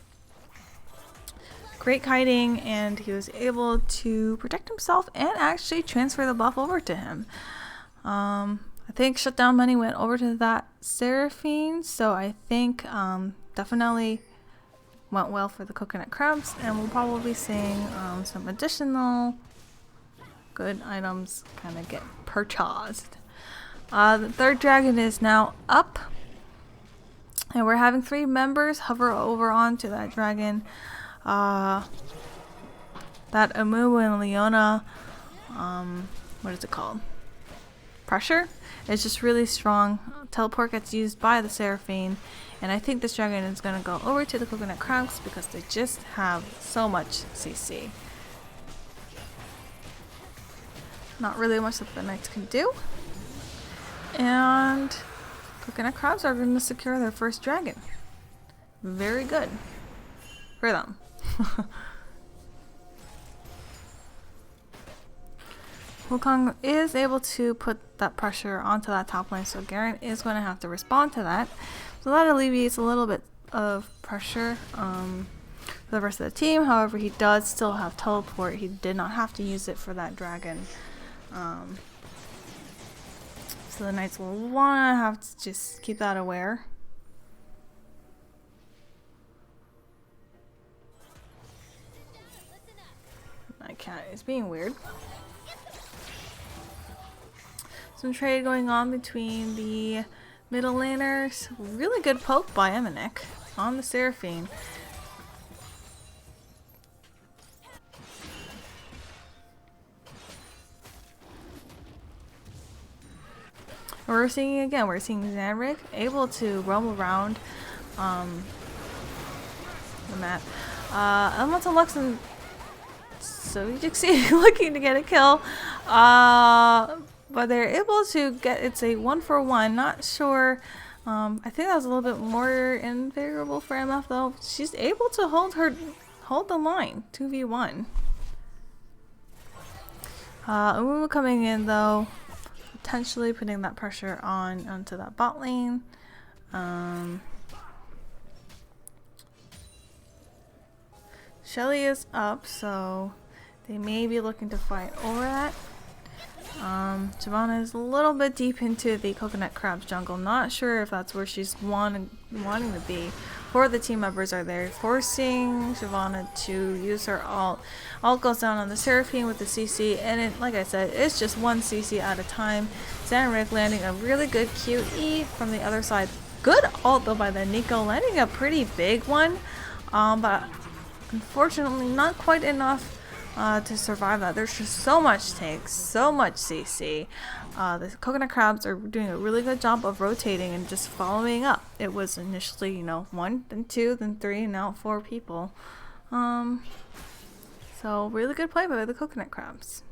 Great kiting, and he was able to protect himself and actually transfer the buff over to him. I think shutdown money went over to that Seraphine, so I think definitely went well for the Coconut Crabs, and we'll probably be seeing some additional good items kind of get purchased. The third dragon is now up, and we're having 3 members hover over onto that dragon. That Amumu and Leona, what is it called? Pressure. It's just really strong. Teleport gets used by the Seraphine, and I think this dragon is going to go over to the Coconut Crabs because they just have so much CC. Not really much that the Knights can do. And coconut crabs are going to secure their first dragon. Very good for them. Wukong is able to put that pressure onto that top lane, so Garen is going to have to respond to that. So that alleviates a little bit of pressure for the rest of the team. However, he does still have teleport. He did not have to use it for that dragon. So the Knights will want to have to just keep that aware. My cat is being weird. Some trade going on between the middle laners. Really good poke by emminik on the Seraphine. We're seeing again, we're seeing Zanrick able to roam around the map. Elemental Lux and so you can see looking to get a kill. But they're able to get, it's a 1-for-1. Not sure. I think that was a little bit more unfavorable for MF though. She's able to hold the line 2v1. Umu coming in though, potentially putting that pressure onto that bot lane. Shelly is up, so they may be looking to fight over that. Shyvana is a little bit deep into the coconut crab's jungle. Not sure if that's where she's wanting to be. Four of the team members are there, forcing Shyvana to use her ult. Ult goes down on the Seraphine with the CC, and it, like I said, it's just one CC at a time. Zanrick landing a really good QE from the other side. Good ult though by the Nico, landing a pretty big one, but unfortunately not quite enough to survive that. There's just so much tank, so much CC. The coconut crabs are doing a really good job of rotating and just following up. It was initially, you know, 1, then 2, then 3, and now 4 people. So really good play by the coconut crabs.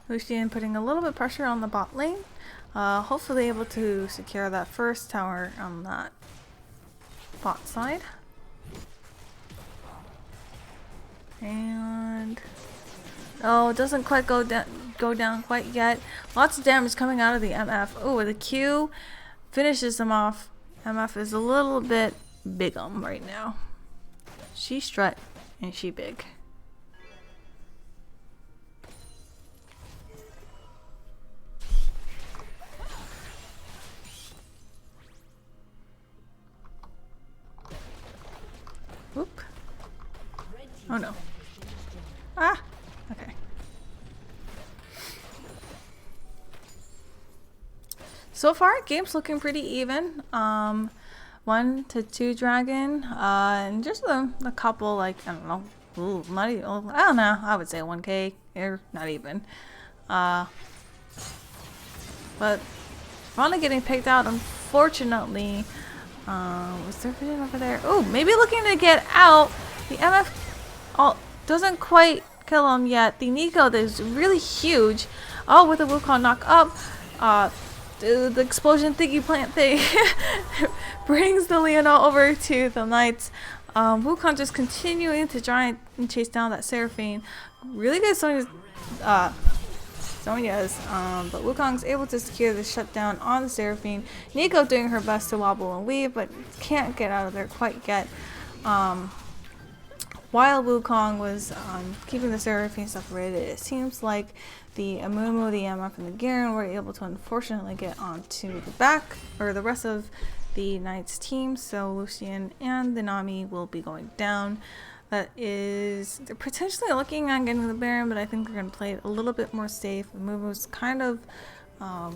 Lucian putting a little bit of pressure on the bot lane. Hopefully able to secure that first tower on that bot side. And oh, it doesn't quite go down quite yet. Lots of damage coming out of the MF. Oh, the Q finishes them off. MF is a little bit big right now. She strut and she big. Whoop. Oh no. Ah! Okay. So far, game's looking pretty even. 1 to 2 dragon, and just a couple, like, I don't know, not even, I don't know, I would say 1k, or not even. But finally getting picked out, unfortunately. Was there vision over there? Oh, maybe looking to get out. The MF doesn't quite kill him yet. The Nico is really huge. Oh, with the Wukong knock up. The explosion thingy plant thing brings the Leona over to the Knights. Wukong just continuing to try and chase down that Seraphine. Really good Sonya's, but Wukong's able to secure the shutdown on the Seraphine. Nico doing her best to wobble and weave, but can't get out of there quite yet. While Wukong was keeping the Seraphine separated, it seems like the Amumu, the MF, and the Garen were able to unfortunately get onto the back, or the rest of the Knights team, so Lucian and the Nami will be going down. That is, they're potentially looking at getting the Baron, but I think they're going to play it a little bit more safe. Amumu's kind of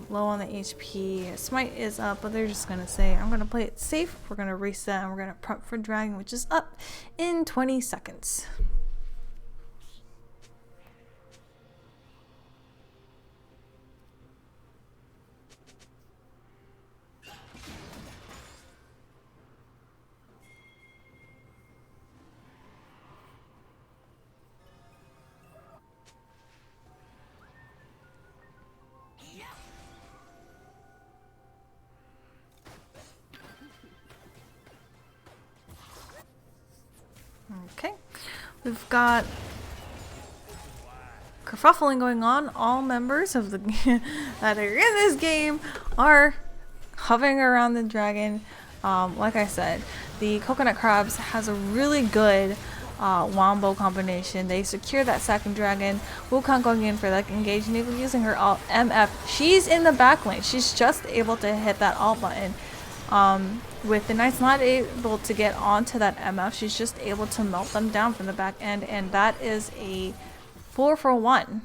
low on the HP. Smite is up, but they're just going to say, I'm going to play it safe, we're going to reset, and we're going to prep for Dragon, which is up in 20 seconds. Okay, we've got kerfuffling going on. All members of the that are in this game are hovering around the dragon. Like I said, the coconut crabs has a really good wombo combination. They secure that second dragon. Wukong going in for that engage, and even using her alt MF. She's in the back lane. She's just able to hit that alt button. With the Knights not able to get onto that MF, she's just able to melt them down from the back end, and that is a 4-for-1.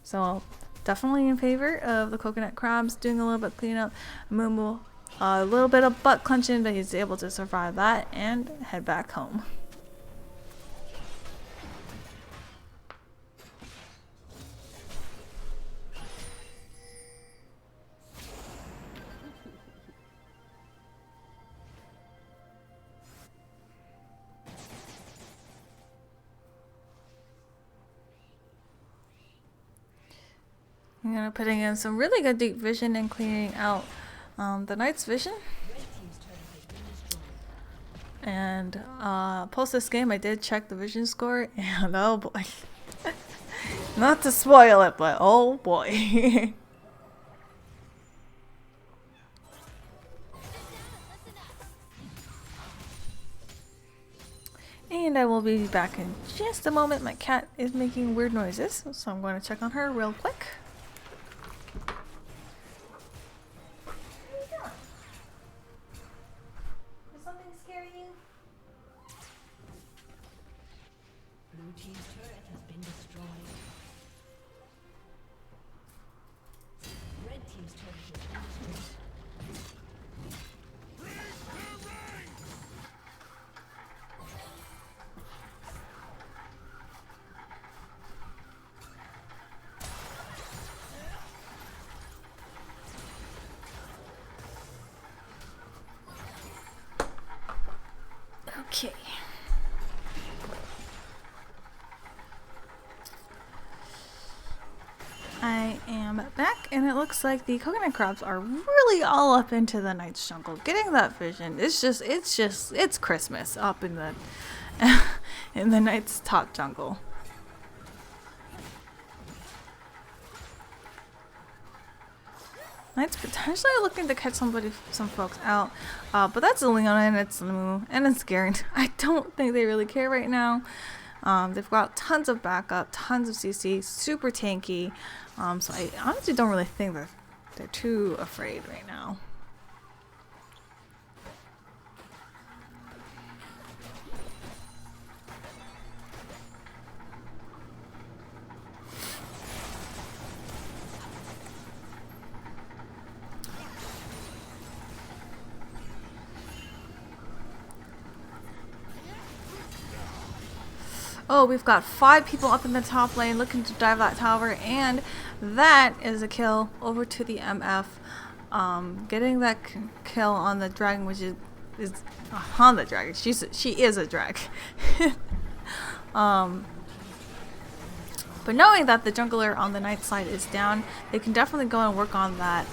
So definitely in favor of the coconut crabs, doing a little bit cleanup. Mumu, a little bit of butt clenching, but he's able to survive that and head back home. I'm gonna putting in some really good deep vision and cleaning out the Knight's vision. And post this game, I did check the vision score, and oh boy, not to spoil it, but oh boy. And I will be back in just a moment. My cat is making weird noises, so I'm going to check on her real quick. Blue team's turret has been destroyed. Red team's turret has been destroyed. Okay. I am back, and it looks like the coconut crabs are really all up into the Knight's jungle. Getting that vision, it's Christmas up in the in the Knight's top jungle. Knight's potentially looking to catch some folks out, but that's a Leona and it's Limu and it's Garen. I don't think they really care right now. They've got tons of backup, tons of CC, super tanky. So I honestly don't really think that they're too afraid right now. Oh, we've got 5 people up in the top lane looking to dive that tower, and that is a kill over to the MF. Getting that kill on the dragon, which is on the dragon. She is a drag. But knowing that the jungler on the Knight side is down, they can definitely go and work on that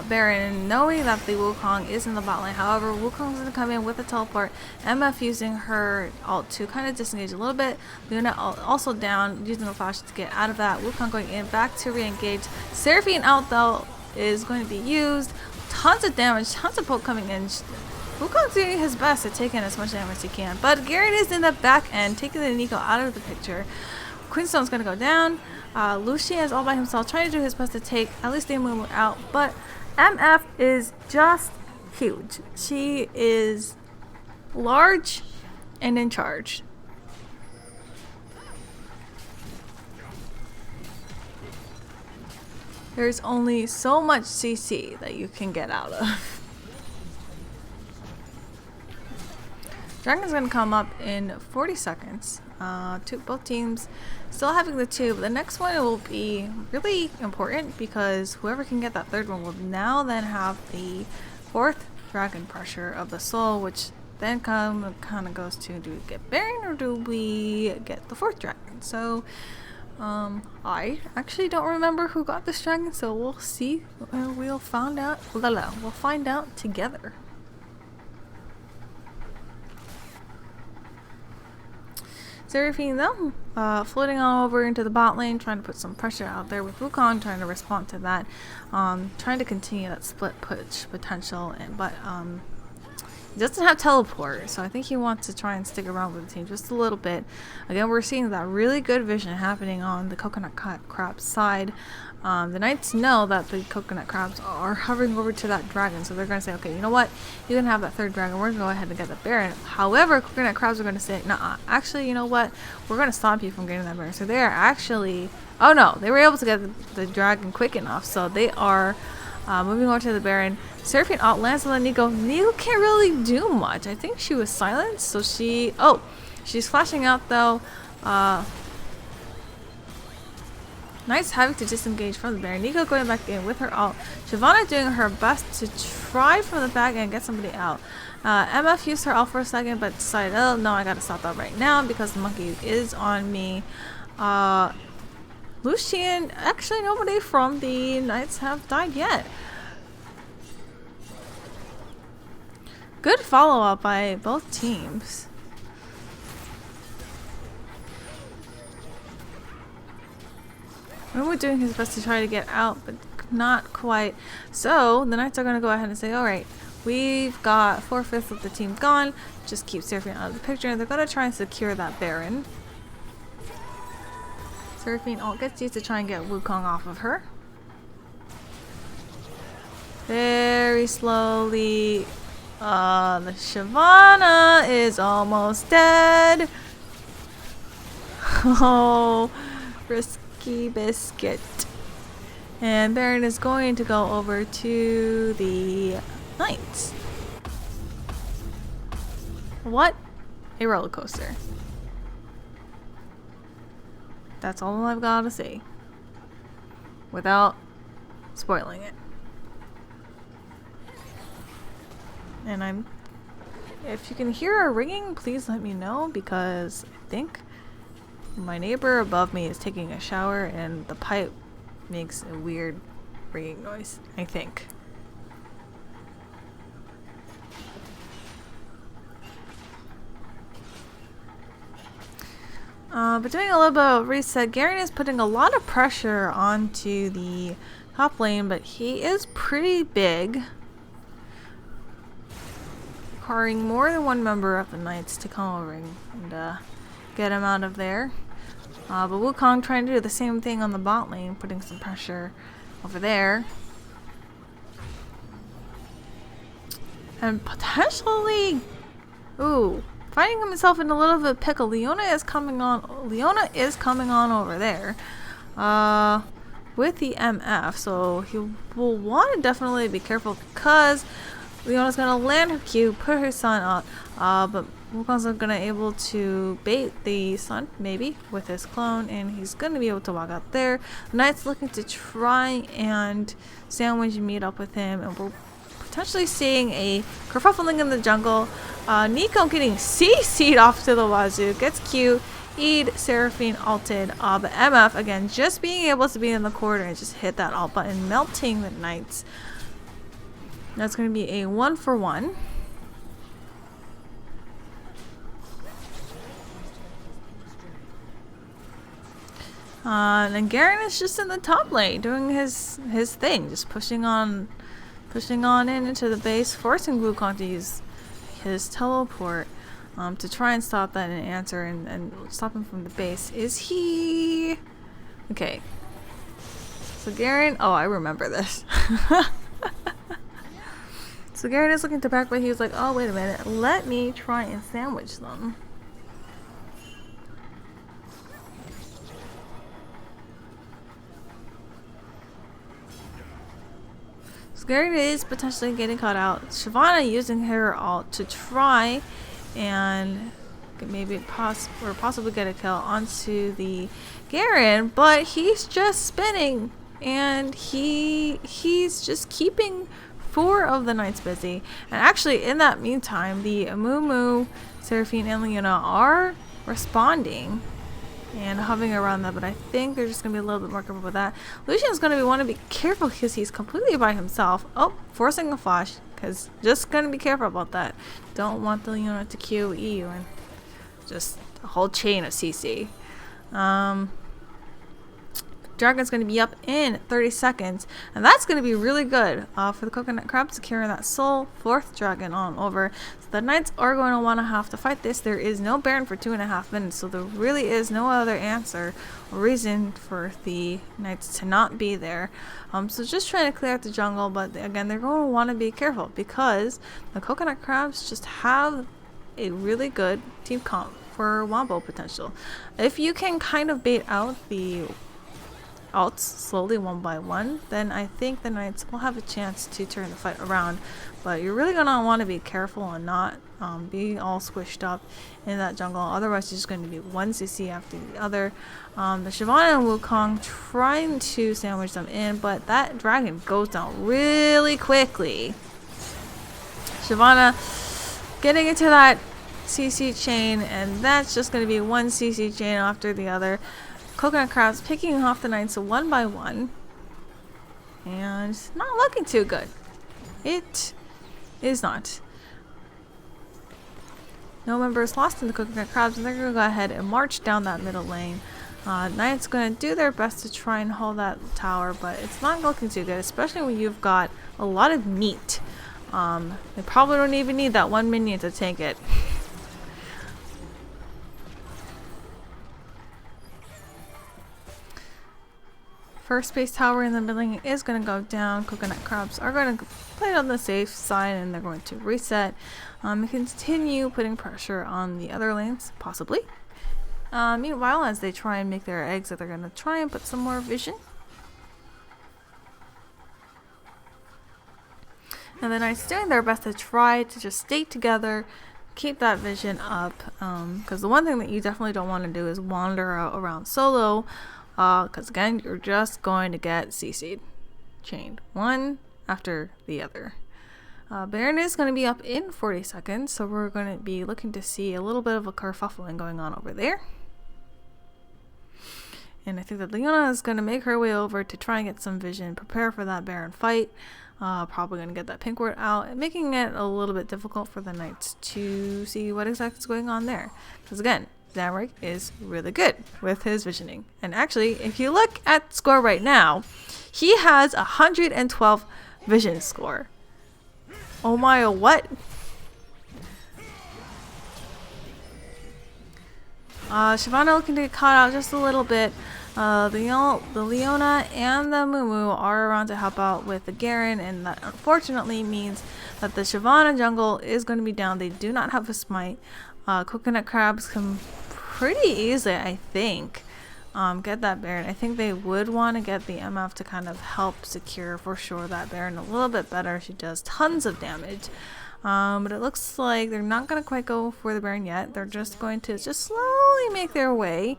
Baron, knowing that the Wukong is in the bot lane. However, Wukong's going to come in with a teleport. MF using her ult to kind of disengage a little bit. Luna also down, using a flash to get out of that. Wukong going in, back to re-engage. Seraphine out though is going to be used. Tons of damage, tons of poke coming in. Wukong's doing his best to take in as much damage as he can. But Garen is in the back end, taking the Nico out of the picture. Quinstone's going to go down. Lucian is all by himself, trying to do his best to take at least the Mumu out, but MF is just huge. She is large and in charge. There's only so much CC that you can get out of. Dragon's gonna come up in 40 seconds. Both teams still having the 2, but the next one will be really important because whoever can get that 3rd one will now then have the 4th dragon pressure of the soul, which then kind of goes to, do we get Baron or do we get the 4th dragon? So I actually don't remember who got this dragon, so we'll see. We'll find out together. Seraphine though, floating on over into the bot lane, trying to put some pressure out there with Wukong, trying to respond to that, trying to continue that split push potential, but he doesn't have teleport, so I think he wants to try and stick around with the team just a little bit. Again, we're seeing that really good vision happening on the coconut crab side. The knights know that the coconut crabs are hovering over to that dragon, so they're going to say, okay, you know what, you can have that third dragon, we're going to go ahead and get the Baron. However, coconut crabs are going to say, nah, actually, you know what, we're going to stop you from getting that Baron. So they are actually, oh no, they were able to get the dragon quick enough, so they are moving over to the Baron. Seraphine out lands on Nico. Nico can't really do much. I think she was silenced, so she's flashing out though. Nice having to disengage from the Baron. Nico going back in with her ult. Shyvana doing her best to try from the back and get somebody out. MF used her ult for a second, but decided, oh no, I gotta stop that right now because the monkey is on me. Lucian, actually nobody from the Knights have died yet. Good follow-up by both teams. We're doing his best to try to get out, but not quite. So the Knights are going to go ahead and say, alright, we've got 4/5 of the team gone. Just keep Seraphine out of the picture. They're going to try and secure that Baron. Seraphine ult gets used to try and get Wukong off of her. Very slowly. The Shyvana is almost dead. Oh, risky biscuit. And Baron is going to go over to the Knights. What a roller coaster. That's all I've got to say without spoiling it. And if you can hear a ringing, please let me know, because I think my neighbor above me is taking a shower and the pipe makes a weird ringing noise, I think. But doing a little bit of reset, Garen is putting a lot of pressure onto the top lane, but he is pretty big, requiring more than one member of the Knights to come over and get him out of there. But Wukong trying to do the same thing on the bot lane, putting some pressure over there. And potentially, finding himself in a little bit of pickle. Leona is coming on over there with the MF, so he will want to definitely be careful, because Leona's gonna land her Q, put her Sun up, but Wukong's gonna able to bait the Sun maybe with his clone, and he's gonna be able to walk out there. The Knight's looking to try and sandwich and meet up with him, and we're potentially seeing a kerfuffling in the jungle. Nico getting CC'd off to the wazoo, gets Q, E'd, Seraphine ulted, but MF again just being able to be in the corner and just hit that ult button, melting the Knights. That's going to be a 1-for-1. And Garen is just in the top lane doing his thing, just pushing on into the base, forcing Wukong to use his teleport to try and stop that and answer and stop him from the base. Is he okay? So Garen, I remember this. So Garen is looking to back, but he was like, oh wait a minute, let me try and sandwich them. Garen is potentially getting caught out. Shyvana using her ult to try and maybe possibly get a kill onto the Garen, but he's just spinning and he's just keeping 4 of the Knights busy. And actually in that meantime, the Amumu, Seraphine, and Leona are responding and hovering around that, but I think they're just going to be a little bit more careful with that. Lucian's going to want to be careful because he's completely by himself. Forcing a flash, because just going to be careful about that. Don't want the Leona to QE you and just a whole chain of CC. Dragon's going to be up in 30 seconds, and that's going to be really good for the coconut crab, securing that soul 4th dragon on over. So the knights are going to want to have to fight this. There is no Baron for 2.5 minutes, so there really is no other answer or reason for the knights to not be there. So just trying to clear out the jungle, but again, they're going to want to be careful because the coconut crabs just have a really good team comp for Wombo potential. If you can kind of bait out the alts slowly one by one, then I think the knights will have a chance to turn the fight around. But you're really gonna want to be careful and not be all squished up in that jungle, otherwise it's just going to be one CC after the other. The Shyvana and Wukong trying to sandwich them in, but that dragon goes down really quickly. Shyvana getting into that CC chain, and that's just going to be one CC chain after the other. Coconut crabs picking off the knights one by one, and it's not looking too good. It is not. No members lost in the coconut crabs, and they're going to go ahead and march down that middle lane. Knights going to do their best to try and hold that tower, but it's not looking too good, especially when you've got a lot of meat. They probably don't even need that one minion to tank it. First base tower in the middle is going to go down. Coconut crabs are going to play it on the safe side, and they're going to reset and continue putting pressure on the other lanes, possibly. Meanwhile, as they try and make their eggs, they're going to try and put some more vision. And the knights doing their best to try to just stay together, keep that vision up, because the one thing that you definitely don't want to do is wander around solo. Because again, you're just going to get CC'd. Chained one after the other. Baron is going to be up in 40 seconds, so we're going to be looking to see a little bit of a kerfuffling going on over there. And I think that Leona is going to make her way over to try and get some vision, prepare for that Baron fight. Probably going to get that pink ward out, and making it a little bit difficult for the knights to see what exactly is going on there. Because again, Zanrick is really good with his visioning. And actually, if you look at score right now, he has 112 vision score. Oh my, what? Shyvana looking to get caught out just a little bit. The Leona and the Mumu are around to help out with the Garen, and that unfortunately means that the Shyvana jungle is going to be down. They do not have a smite. Coconut crabs can pretty easily, I think, get that Baron. I think they would want to get the MF to kind of help secure for sure that Baron a little bit better. She does tons of damage. But it looks like they're not going to quite go for the Baron yet. They're just going to just slowly make their way.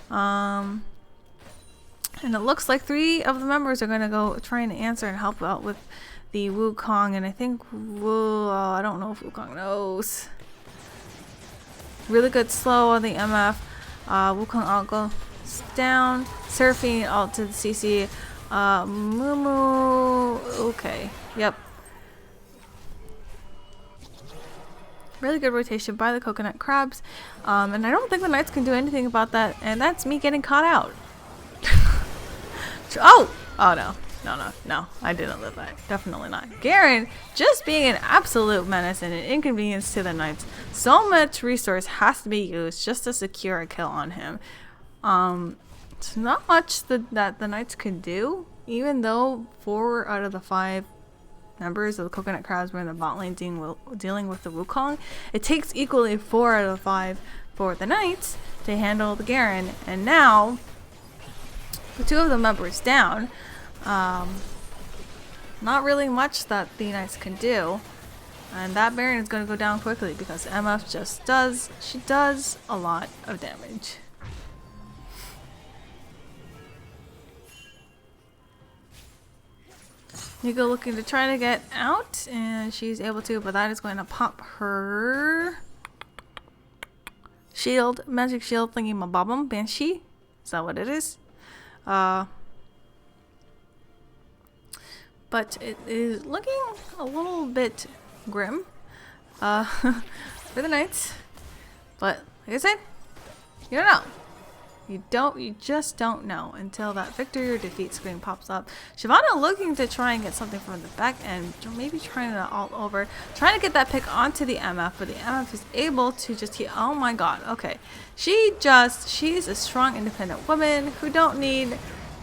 And it looks like 3 of the members are going to go try and answer and help out with the Wukong. And I think, I don't know if Wukong knows. Really good slow on the MF. Wukong alt goes down. Surfing alt to the CC. Mumu. Okay. Yep. Really good rotation by the coconut crabs. And I don't think the knights can do anything about that. And that's me getting caught out. Oh no. No, I didn't live that. Definitely not. Garen just being an absolute menace and an inconvenience to the knights. So much resource has to be used just to secure a kill on him. It's not much that the knights could do, even though 4 out of the 5 members of the coconut crabs were in the bot lane dealing with the Wukong. It takes equally 4 out of 5 for the knights to handle the Garen, and now with 2 of the members down, not really much that the knights can do, and that Baron is going to go down quickly because MF just does a lot of damage. Nico looking to try to get out, and she's able to, but that is going to pop her shield, magic shield thingy mabobum banshee. Is that what it is? But it is looking a little bit grim for the knights. But like I said, You don't know. You just don't know until that victory or defeat screen pops up. Shyvana looking to try and get something from the back end, maybe trying to alt over, trying to get that pick onto the MF, but the MF is able to just hit. Oh my god, okay. She's a strong, independent woman who don't need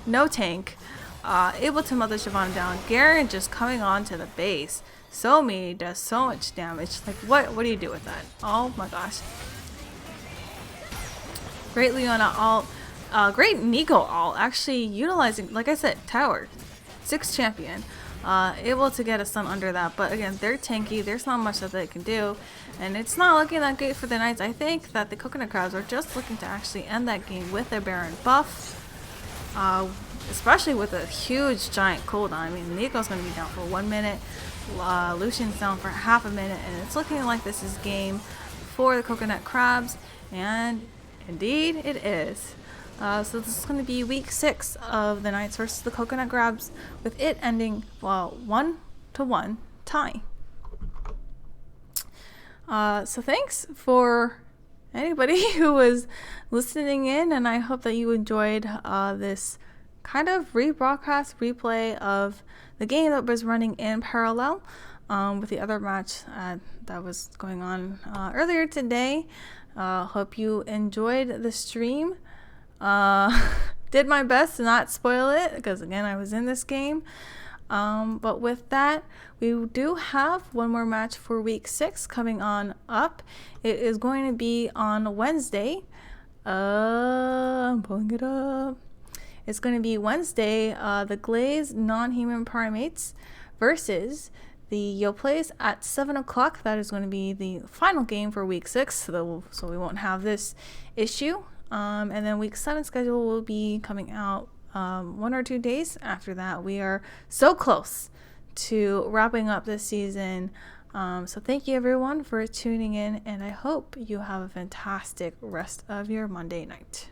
no tank, able to mother Shyvana down. Garen just coming on to the base. So mean, does so much damage. Like, what do you do with that? Oh my gosh. Great Leona alt, great Nico alt, actually utilizing, like I said, tower, 6 champion, able to get a stun under that, but again, they're tanky, there's not much that they can do, and it's not looking that great for the Knights. I think that the Coconut Crabs are just looking to actually end that game with their Baron buff, especially with a huge giant cooldown. I mean, Nico's going to be down for 1 minute, Lucian's down for half a minute, and it's looking like this is game for the Coconut Crabs, and indeed it is. So this is going to be week 6 of the Knights versus the Coconut Crabs, with it ending, well, 1-1 tie. So thanks for anybody who was listening in, and I hope that you enjoyed this kind of rebroadcast replay of the game that was running in parallel with the other match that was going on earlier today. Hope you enjoyed the stream. Did my best to not spoil it because, again, I was in this game. But with that, we do have one more match for week 6 coming on up. It is going to be on Wednesday. I'm pulling it up. It's going to be Wednesday, the Glazed Non-Human Primates versus the Yoplays at 7 o'clock. That is going to be the final game for week 6, so we won't have this issue. And then week 7 schedule will be coming out 1 or 2 days after that. We are so close to wrapping up this season. So thank you everyone for tuning in, and I hope you have a fantastic rest of your Monday night.